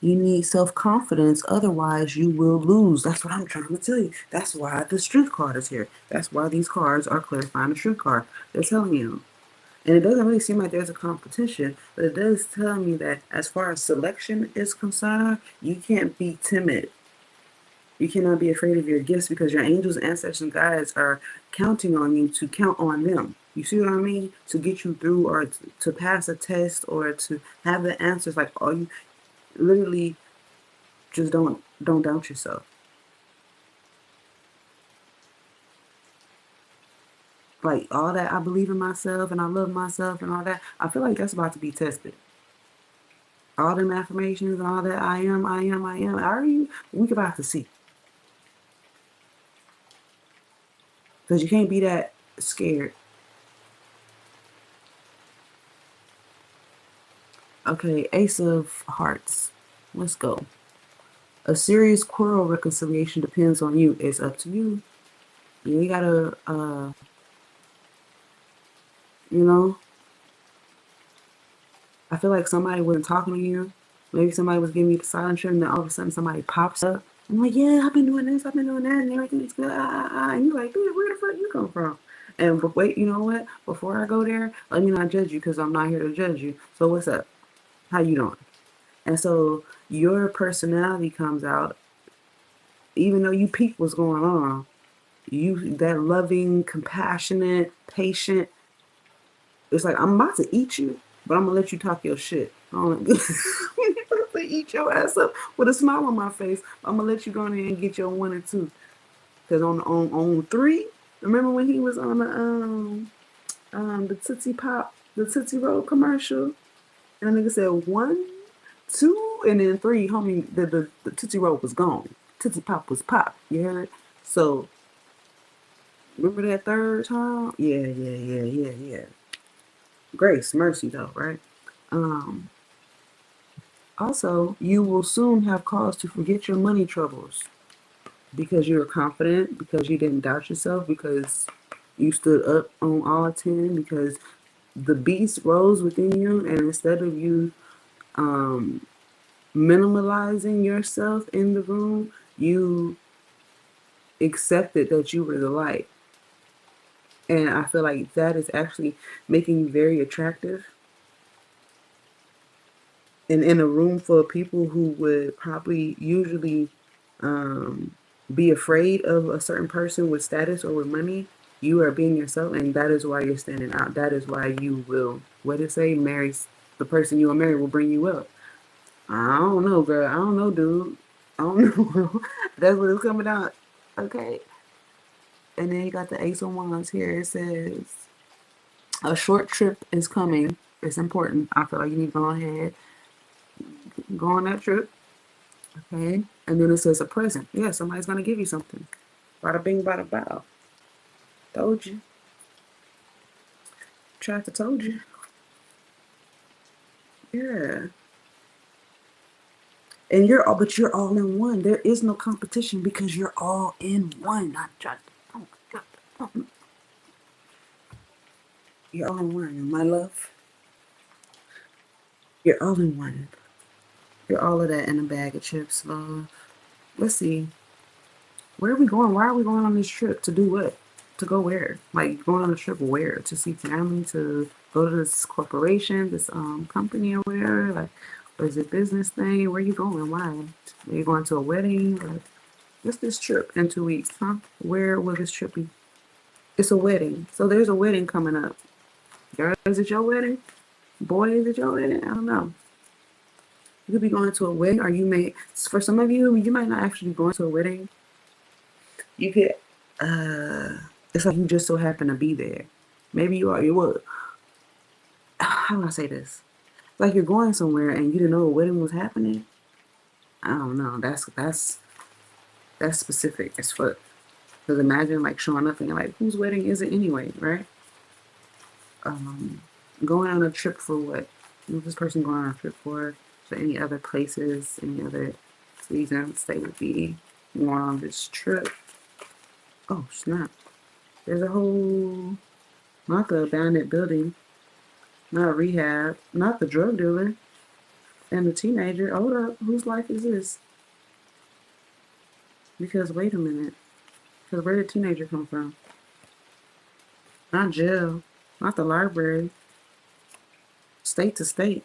you need self-confidence, otherwise you will lose. That's what I'm trying to tell you. That's why the truth card is here. That's why these cards are clarifying the truth card. They're telling you. And it doesn't really seem like there's a competition, but it does tell me that as far as selection is concerned, you can't be timid. You cannot be afraid of your gifts because your angels, ancestors, and guides are counting on you to count on them. You see what I mean? To get you through or to pass a test or to have the answers. Like all you literally just don't doubt yourself. Like all that I believe in myself and I love myself and all that. I feel like that's about to be tested. All them affirmations and all that I am, I am, I am. Are you? We about to see. Because you can't be that scared. Okay, Ace of Hearts. Let's go. A serious quarrel reconciliation depends on you. It's up to you. You gotta, you know, I feel like somebody wasn't talking to you. Maybe somebody was giving you the silent treatment, and then all of a sudden somebody pops up. I'm like, yeah, I've been doing this, I've been doing that, and everything's good. And you're like, dude, where the fuck you come from? And but wait, you know what? Before I go there, let me not judge you because I'm not here to judge you. So what's up? How you doing? And so your personality comes out, even though you peep what's going on. You that loving, compassionate, patient. It's like I'm about to eat you, but I'm gonna let you talk your shit. I'm gonna eat your ass up with a smile on my face. I'm gonna let you go in there and get your 1 or 2. Cause on 3, remember when he was on the Tootsie Pop, the Tootsie Roll commercial, and the nigga said 1, 2, and then 3, homie, the Tootsie Roll was gone. Tootsie Pop was pop. You heard? So remember that third time? Yeah. Grace, mercy though, right? Um, Also, you will soon have cause to forget your money troubles because you're confident, because you didn't doubt yourself, because you stood up on all 10, because the beast rose within you, and instead of you um, minimalizing yourself in the room, you accepted that you were the light. And I feel like that is actually making you very attractive. And in a room full of people who would probably usually um, be afraid of a certain person with status or with money, you are being yourself, and that is why you're standing out. That is why you will, what did it say, marry the person you will marry will bring you up. I don't know, girl. I don't know, dude. I don't know. That's what it's coming out. Okay. And then you got the Ace of Wands here. It says, a short trip is coming. It's important. I feel like you need to go ahead, go on that trip. Okay. And then it says a present. Yeah, somebody's going to give you something. Bada bing, bada bow. Told you. Tried to told you. Yeah. And but you're all in one. There is no competition because you're all in one. Not just, you're all in one, my love. You're all in one. You're all of that in a bag of chips, love. Let's see. Where are we going? Why are we going on this trip? To do what? To go where? Like going on a trip where? To see family? To go to this corporation, this company or whatever? Like, or is it business thing? Where are you going? Why? Are you going to a wedding? Or what's this trip in 2 weeks? Huh? Where will this trip be? It's a wedding. So there's a wedding coming up. Girl, is it your wedding? Boy, is it your wedding? I don't know. You could be going to a wedding, or you may, for some of you, you might not actually be going to a wedding. You could, it's like you just so happen to be there. Maybe you are, you will, how do I say this? Like you're going somewhere and you didn't know a wedding was happening. I don't know. That's specific as fuck. Because imagine like showing up and you're like, whose wedding is it anyway, right? Going on a trip for what? Who's this person going on a trip for? So any other places, any other reasons they would be going on this trip? Oh snap! There's a whole, not the abandoned building, not rehab, not the drug dealer, and the teenager. Hold up, whose life is this? Because wait a minute, because where did teenager come from? Not jail, not the library, state to state.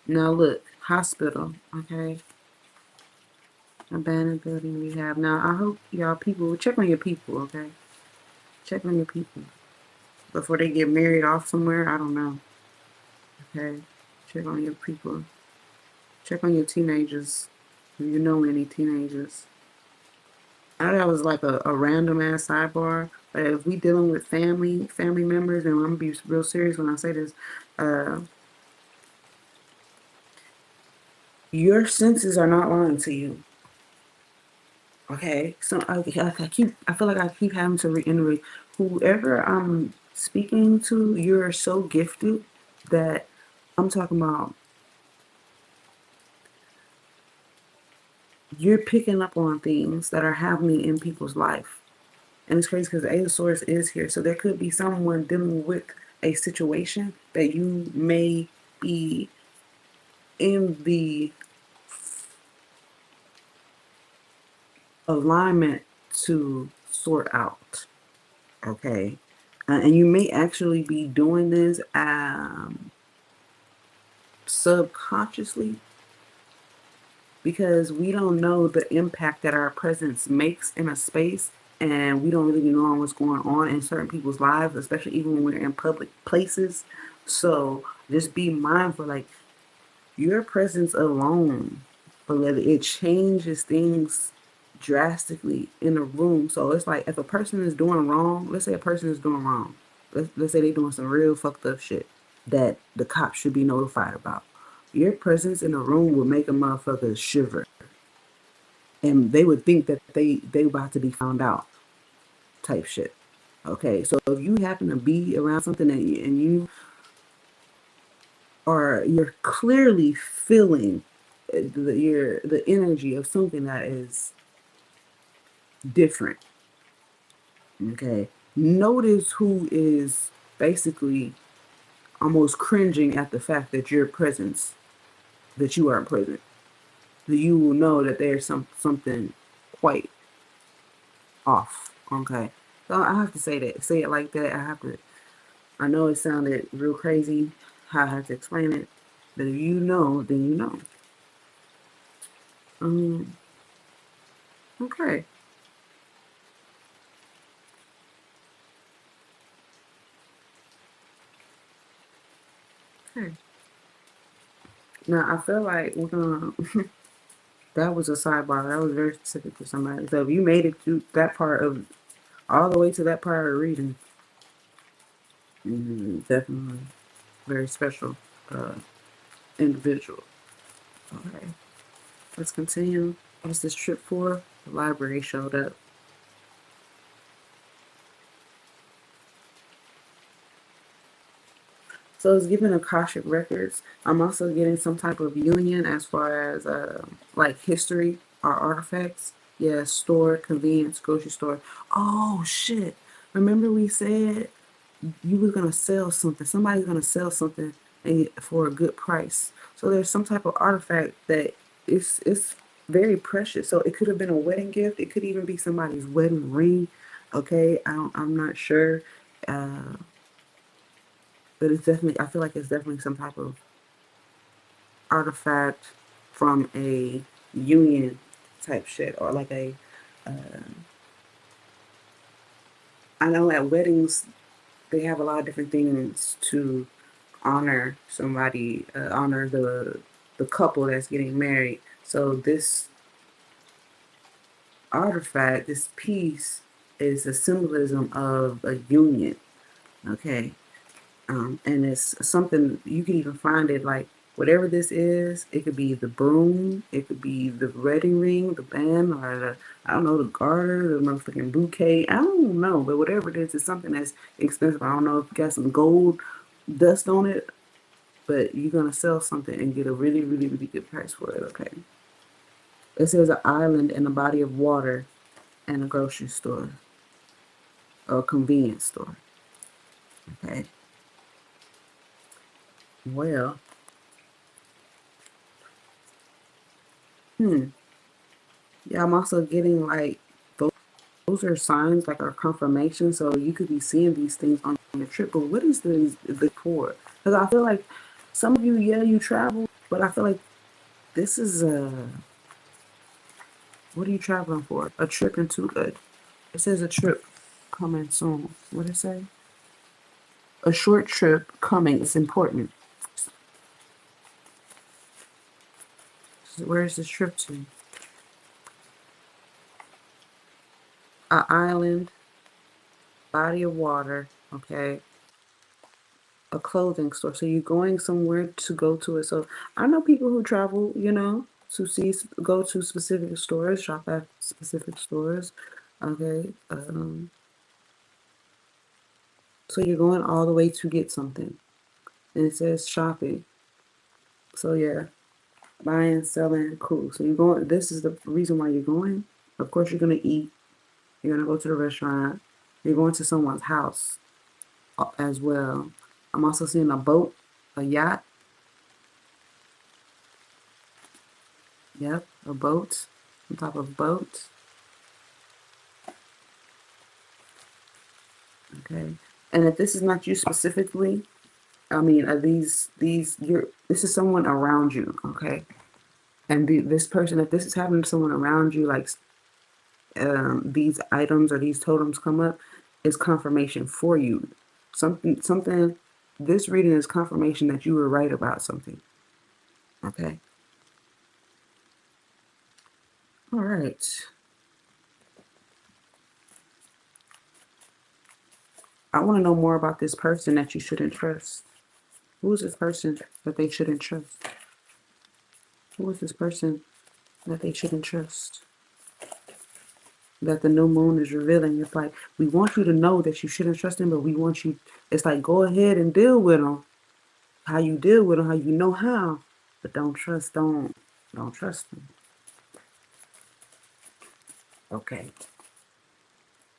Now look, hospital, okay? Abandoned building rehab. Now I hope y'all people check on your people, okay? Check on your people before they get married off somewhere. I don't know, okay? Check on your people. Check on your teenagers. If you know any teenagers. I know that was like a random ass sidebar, but if we dealing with family members, and I'm gonna be real serious when I say this, uh, your senses are not lying to you. Okay, so I feel like I keep having to reiterate, whoever I'm speaking to, you're so gifted that I'm talking about you're picking up on things that are happening in people's life. And it's crazy because the Eight of Swords is here. So there could be someone dealing with a situation that you may be in the alignment to sort out. Okay. And you may actually be doing this subconsciously because we don't know the impact that our presence makes in a space, and we don't really know what's going on in certain people's lives, especially even when we're in public places. So just be mindful, like your presence alone, but it changes things drastically in a room. So it's like if a person is doing wrong, let's say a person is doing wrong, let's say they're doing some real fucked up shit that the cops should be notified about. Your presence in a room will make a motherfucker shiver, and they would think that they about to be found out, type shit. Okay, so if you happen to be around something that and you're clearly feeling the energy of something that is different. Okay, notice who is basically almost cringing at the fact that you're present, that you aren't present. You will know that there's something quite off. Okay, so I have to say it like that. I know it sounded real crazy how I have to explain it, but if you know, then you know. Um, okay. Okay. Now I feel like we're gonna. That was a sidebar. That was very specific for somebody. So if you made it to that part of all the way to that part of the reading, definitely very special uh, individual. Okay, let's continue. What's this trip for? The library showed up. So it's giving Akashic records. I'm also getting some type of union as far as like history or artifacts. Yeah, store, convenience, grocery store. Oh shit! Remember we said you were gonna sell something. Somebody's gonna sell something for a good price. So there's some type of artifact that it's very precious. So it could have been a wedding gift. It could even be somebody's wedding ring. Okay, I'm not sure. Uh, but it's definitely, I feel like it's definitely some type of artifact from a union type shit, or like uh, I know at weddings they have a lot of different things to honor somebody, honor the couple that's getting married. So this artifact, this piece, is a symbolism of a union. Okay, and it's something you can even find it like whatever this is. It could be the broom, it could be the wedding ring, the band, or the I don't know the garter, the motherfucking bouquet. I don't know, but whatever it is, it's something that's expensive. I don't know if you got some gold dust on it, but you're gonna sell something and get a really, really, really good price for it. Okay. It says an island and a body of water and a grocery store or a convenience store. Okay. Well, hmm. Yeah, I'm also getting like those are signs like our confirmation. So you could be seeing these things on your trip. But what is the for? Because I feel like some of you, yeah, you travel, but I feel like this is a what are you traveling for? A trip into a. It says a trip coming soon. What did it say? A short trip coming. It's important. So where is this trip to? An island, body of water. Okay, a clothing store. So you're going somewhere to go to it. So I know people who travel, to go to specific stores, shop at specific stores. Okay. So you're going all the way to get something. And it says shopping. So yeah, buying, selling, cool. So you're going, this is the reason why you're going. Of course, you're going to eat. You're going to go to the restaurant. You're going to someone's house as well. I'm also seeing a boat, a yacht. Yep, a boat, on top of a boat. Okay. And if this is not you specifically, I mean, are these you're this is someone around you, okay? And this person, if this is happening to someone around you, like these items or these totems come up, is confirmation for you. Something. This reading is confirmation that you were right about something. Okay. All right. I want to know more about this person that you shouldn't trust. Who is this person that they shouldn't trust? Who is this person that they shouldn't trust? That the new moon is revealing. It's like we want you to know that you shouldn't trust him, but we want you. It's like go ahead and deal with him. How you deal with him, how you know how, but don't trust him. Okay.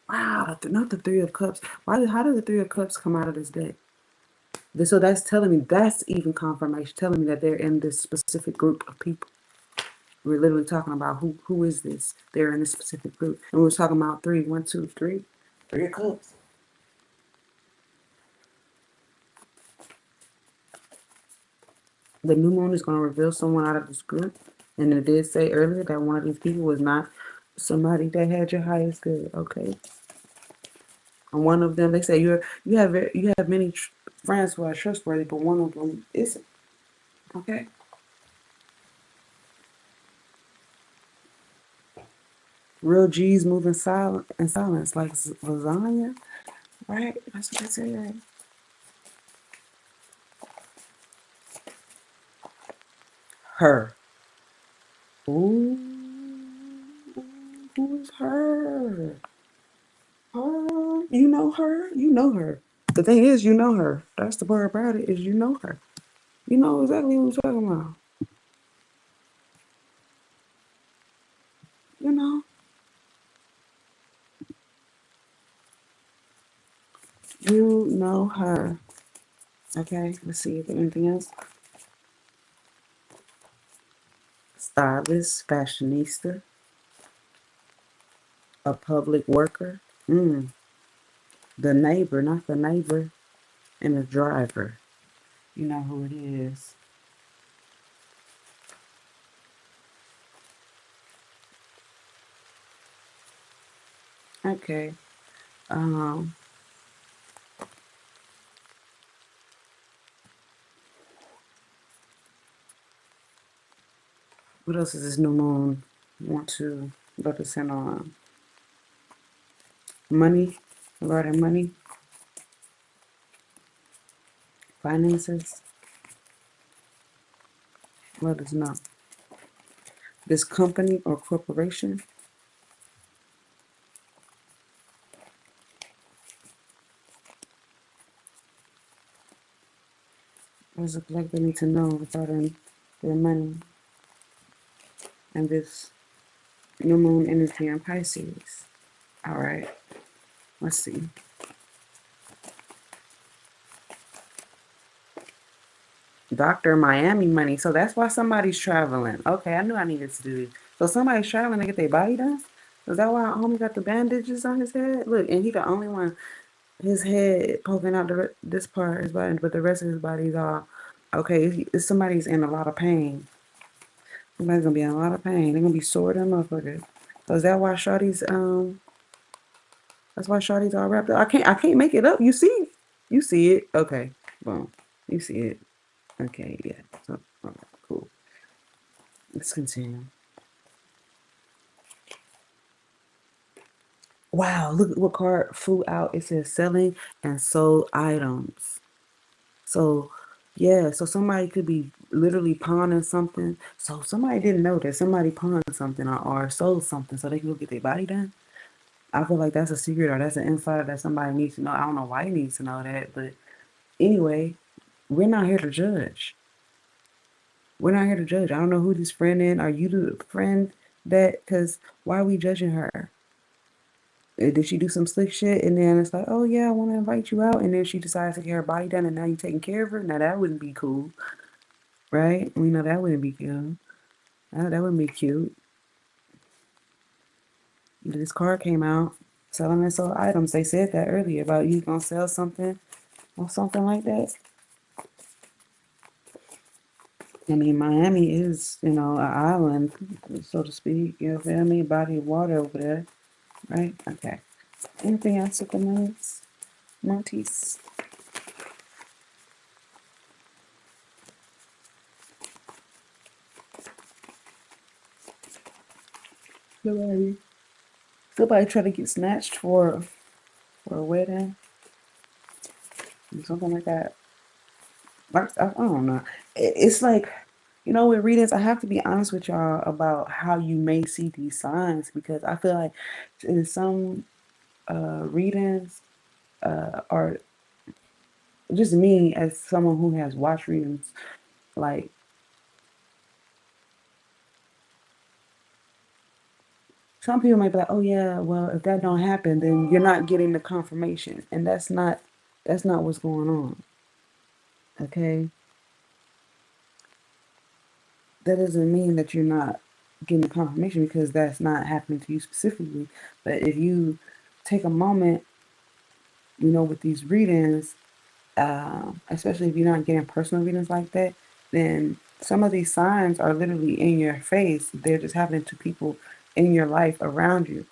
Wow, not the Three of Cups. How did the Three of Cups come out of this deck? So that's telling me that's even confirmation, telling me that they're in this specific group of people. We're literally talking about who is this? They're in this specific group, and we're talking about three, 1, 2, 3, Three of Cups. The new moon is going to reveal someone out of this group. And it did say earlier that one of these people was not somebody that had your highest good. Okay. And one of them, they say you have many friends who are trustworthy, but one of them isn't. Okay. Real G's moving silent in silence like lasagna, right? That's what they say, right? Her. Ooh, who is her? Her. You know her. You know her. The thing is, you know her. That's the part about it is you know her. You know exactly what we're talking about. You know, you know her. Okay, let's see if there's anything else. Stylist, fashionista, a public worker. The neighbor, not the neighbor, and the driver. You know who it is. Okay. Um, What else does this new moon want to let us in on? Money, regarding money, finances. Let us know. This company or corporation. What does it look like they need to know regarding their money and this new moon energy in Pisces? All right, let's see. Dr. Miami money. So that's why somebody's traveling. Okay, I knew I needed to do this. So somebody's traveling to get their body done? Is that why homie got the bandages on his head? Look, and he the only one, his head poking out this part of his body, but the rest of his body's all okay. If somebody's in a lot of pain. Somebody's gonna be in a lot of pain. They're gonna be sore than motherfuckers. So is that why Shawty's that's why Shawty's all wrapped up? I can't make it up. You see it. Okay. Boom. You see it. Okay, yeah. So all right, cool. Let's continue. Wow, look at what card flew out. It says selling and sold items. So, yeah, so somebody could be literally pawning something. So somebody didn't know that somebody pawned something or sold something so they can go get their body done. I feel like that's a secret or that's an insider that somebody needs to know. I don't know why he needs to know that, but anyway, we're not here to judge. We're not here to judge. I don't know who this friend is. Are you the friend that? Because why are we judging her? Did she do some slick shit? And then it's like, oh yeah, I want to invite you out. And then she decides to get her body done, and now you taking care of her. Now that wouldn't be cool, right? We know that wouldn't be cool. That wouldn't be cute. This card came out selling and sold items. They said that earlier about you gonna sell something or something like that. I mean, Miami is, an island, so to speak. You know what I mean? Body of water over there, right? Okay. Anything else with the moons? Monties? Nobody. Somebody try to get snatched for a wedding, something like that. I don't know. It's like, with readings, I have to be honest with y'all about how you may see these signs because I feel like in some readings, or just me as someone who has watched readings, like some people might be like, "Oh yeah, well if that don't happen, then you're not getting the confirmation," and that's not what's going on. Okay, that doesn't mean that you're not getting the confirmation because that's not happening to you specifically. But if you take a moment, with these readings, especially if you're not getting personal readings like that, then some of these signs are literally in your face. They're just happening to people in your life around you.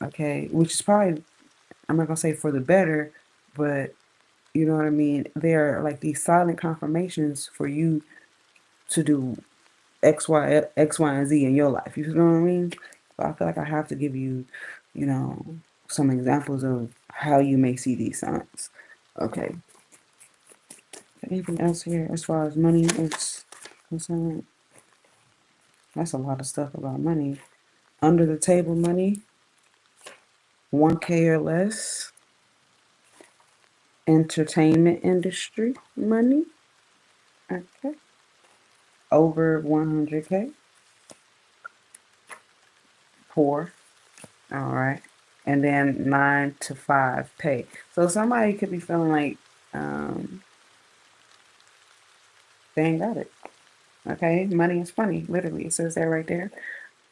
Okay, which is probably, I'm not gonna say for the better, but you know what I mean. They're like these silent confirmations for you to do X, Y, and Z in your life. You know what I mean? So I feel like I have to give you, you know, some examples of how you may see these signs. Okay. Anything else here as far as money is concerned? That's a lot of stuff about money. Under the table money, 1K or less. Entertainment industry money. Okay. Over 100K. Poor. All right. And then 9 to 5 pay. So somebody could be feeling like they ain't got it. Okay. Money is funny. Literally. It says that right there.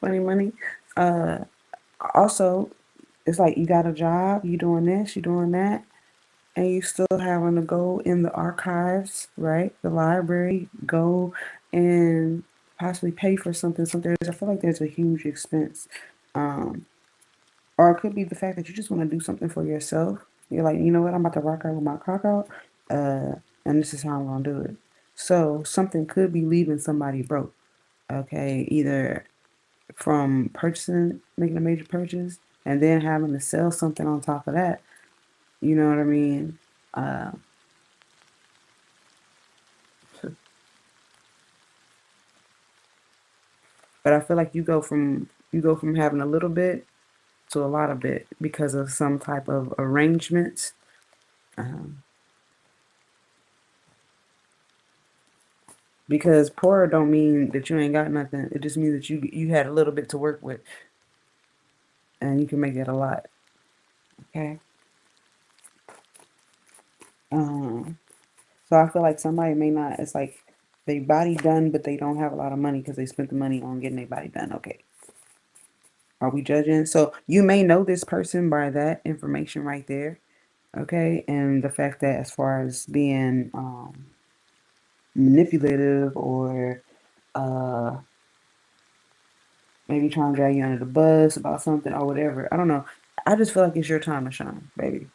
Funny money. Uh Also, it's like you got a job, you doing this, you doing that, and you still having to go in the archives, right? The library, go and possibly pay for something. So I feel like there's a huge expense. Um, or it could be the fact that you just want to do something for yourself. You're like, you know what, I'm about to rock out with my clock out, and this is how I'm gonna do it. So something could be leaving somebody broke. Okay, either from purchasing, making a major purchase, and then having to sell something on top of that. You know what I mean? Uh, but I feel like you go from having a little bit to a lot of bit because of some type of arrangement. Um, because poor don't mean that you ain't got nothing. It just means that you had a little bit to work with, and you can make it a lot. Okay. Um, so I feel like somebody may not. It's like they body done, but they don't have a lot of money because they spent the money on getting their body done. Okay. Are we judging? So you may know this person by that information right there. Okay. And the fact that as far as being manipulative or uh maybe trying to drag you under the bus about something or whatever. I don't know. I just feel like it's your time to shine, baby.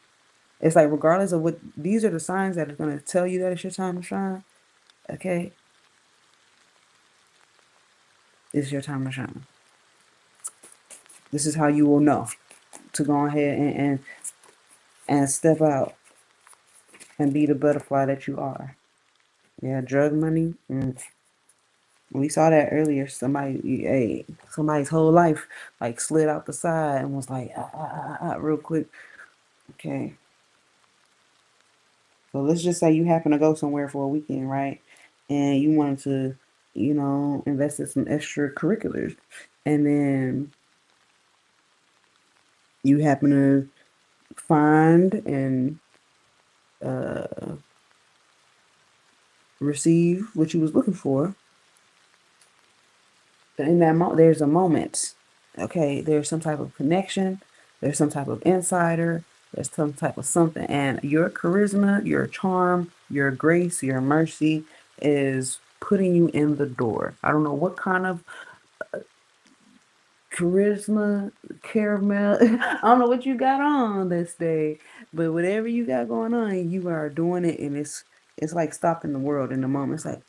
It's like regardless of what these are the signs that are gonna tell you that it's your time to shine. Okay, it's your time to shine. This is how you will know to go ahead and step out and be the butterfly that you are. Yeah, drug money. We saw that earlier. Somebody's whole life like slid out the side and was like, real quick. Okay, so let's just say you happen to go somewhere for a weekend, right? And you wanted to, invest in some extracurriculars. And then you happen to find and uh, receive what you was looking for. But in that moment, there's a moment. Okay, there's some type of connection. There's some type of insider. There's some type of something. And your charisma, your charm, your grace, your mercy is putting you in the door. I don't know what kind of charisma, caramel. I don't know what you got on this day, but whatever you got going on, you are doing it, and it's like stopping the world in the moment. It's like,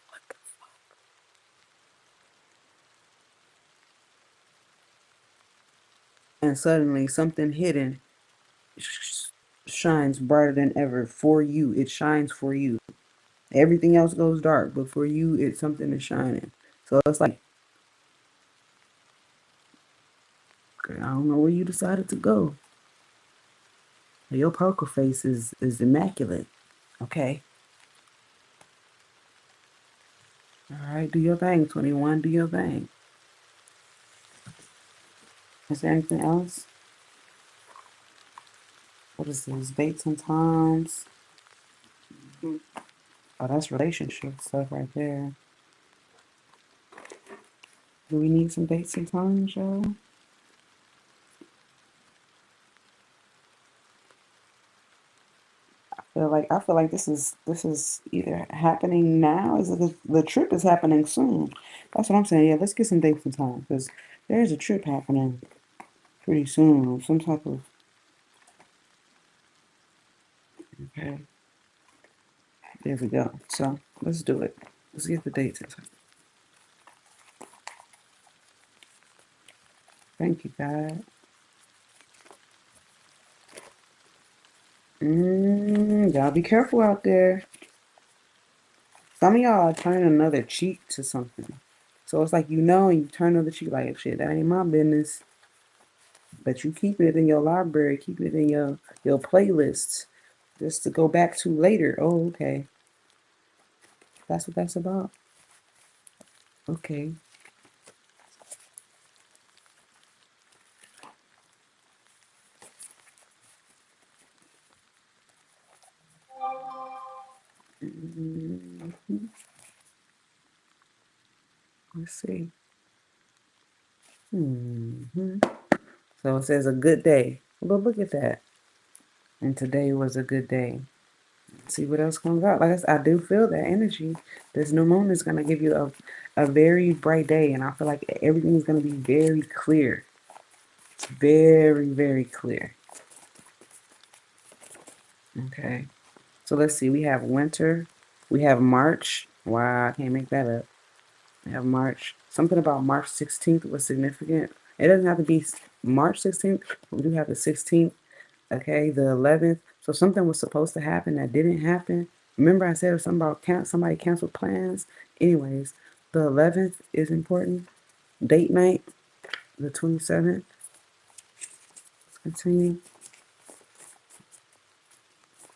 and suddenly something hidden shines brighter than ever for you. It shines for you. Everything else goes dark, but for you, it's something that's shining. So it's like, I don't know where you decided to go. Your poker face is immaculate. Okay. All right, do your thing, 21. Do your thing. Is there anything else? What is this? Dates and times. Oh, that's relationship stuff right there. Do we need some dates and times, y'all? I feel like this is either happening now. Is it the trip is happening soon? That's what I'm saying. Yeah, let's get some dates and times because there's a trip happening pretty soon. Some type of okay. There we go. So let's do it. Let's get the dates and times. Thank you, God. Y'all be careful out there. Some of y'all are turning another cheek to something. So it's like and you turn the other cheek like shit, that ain't my business. But you keep it in your library, keep it in your playlist. Just to go back to later. Oh, okay. That's what that's about. Okay. Mhm. Let's see. hmm So it says a good day. But look at that. And today was a good day. See what else comes out. Like I said, I do feel that energy. This new moon is gonna give you a very bright day, and I feel like everything is gonna be very clear. It's very, very clear. Okay. So let's see. We have winter. We have March. Wow, I can't make that up. We have March. Something about March 16th was significant. It doesn't have to be March 16th. We do have the 16th. Okay, the 11th. So something was supposed to happen that didn't happen. Remember I said something about somebody canceled plans? Anyways, the 11th is important. Date night, the 27th. Let's continue.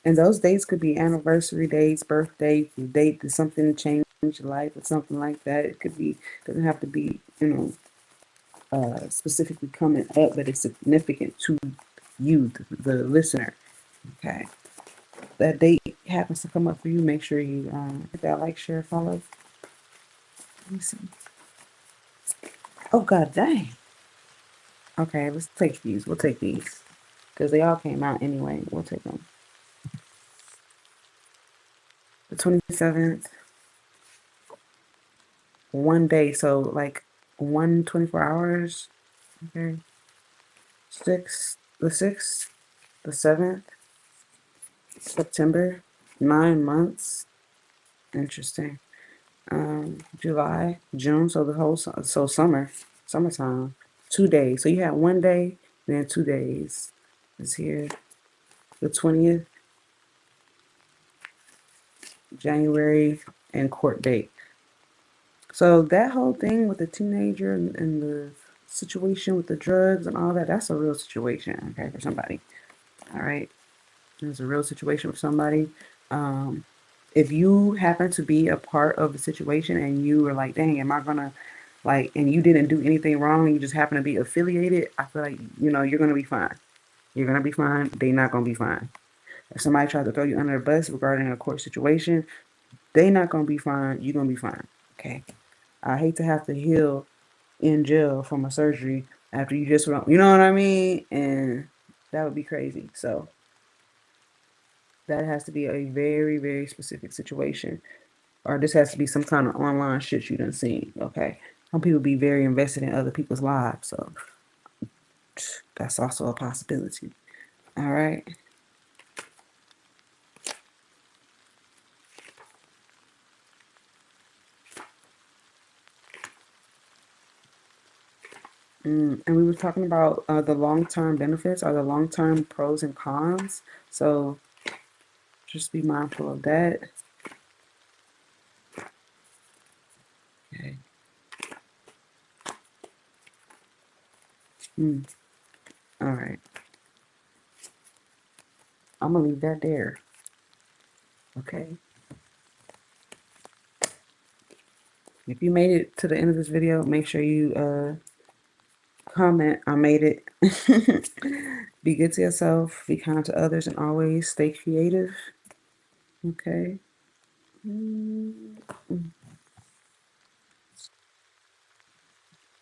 And those dates could be anniversary dates, birthday, date that something changed your life or something like that. It could be, doesn't have to be, specifically coming up, but it's significant to you, the listener. Okay. That date happens to come up for you, make sure you hit that like, share, follow. Let me see. Oh, god dang. Okay, let's take these. We'll take these. Because they all came out anyway. We'll take them. The 27th, one day. So, like, 24 hours. Okay. The 6th, the 7th, September, 9 months. Interesting. July, June, so the whole summertime, 2 days. So you had one day, then 2 days. It's here, the 20th, January, and court date. So that whole thing with the teenager and the situation with the drugs and all that, that's a real situation, okay, for somebody. All right, it's a real situation for somebody. If you happen to be a part of the situation and you were like, dang, am I gonna like, and you didn't do anything wrong, and you just happen to be affiliated, I feel like, you're gonna be fine. You're gonna be fine. They're not gonna be fine. If somebody tries to throw you under the bus regarding a court situation, they not gonna be fine. You're gonna be fine. Okay. I hate to have to heal in jail from a surgery after you just went, you know what I mean? And that would be crazy. So that has to be a very, very specific situation. Or this has to be some kind of online shit you done seen. Okay. Some people be very invested in other people's lives. So that's also a possibility. All right. And we were talking about the long-term benefits or the long-term pros and cons. So just be mindful of that. Okay. All right. I'm gonna leave that there. Okay. If you made it to the end of this video, make sure you comment. I made it. Be good to yourself. Be kind to others, and always stay creative. Okay.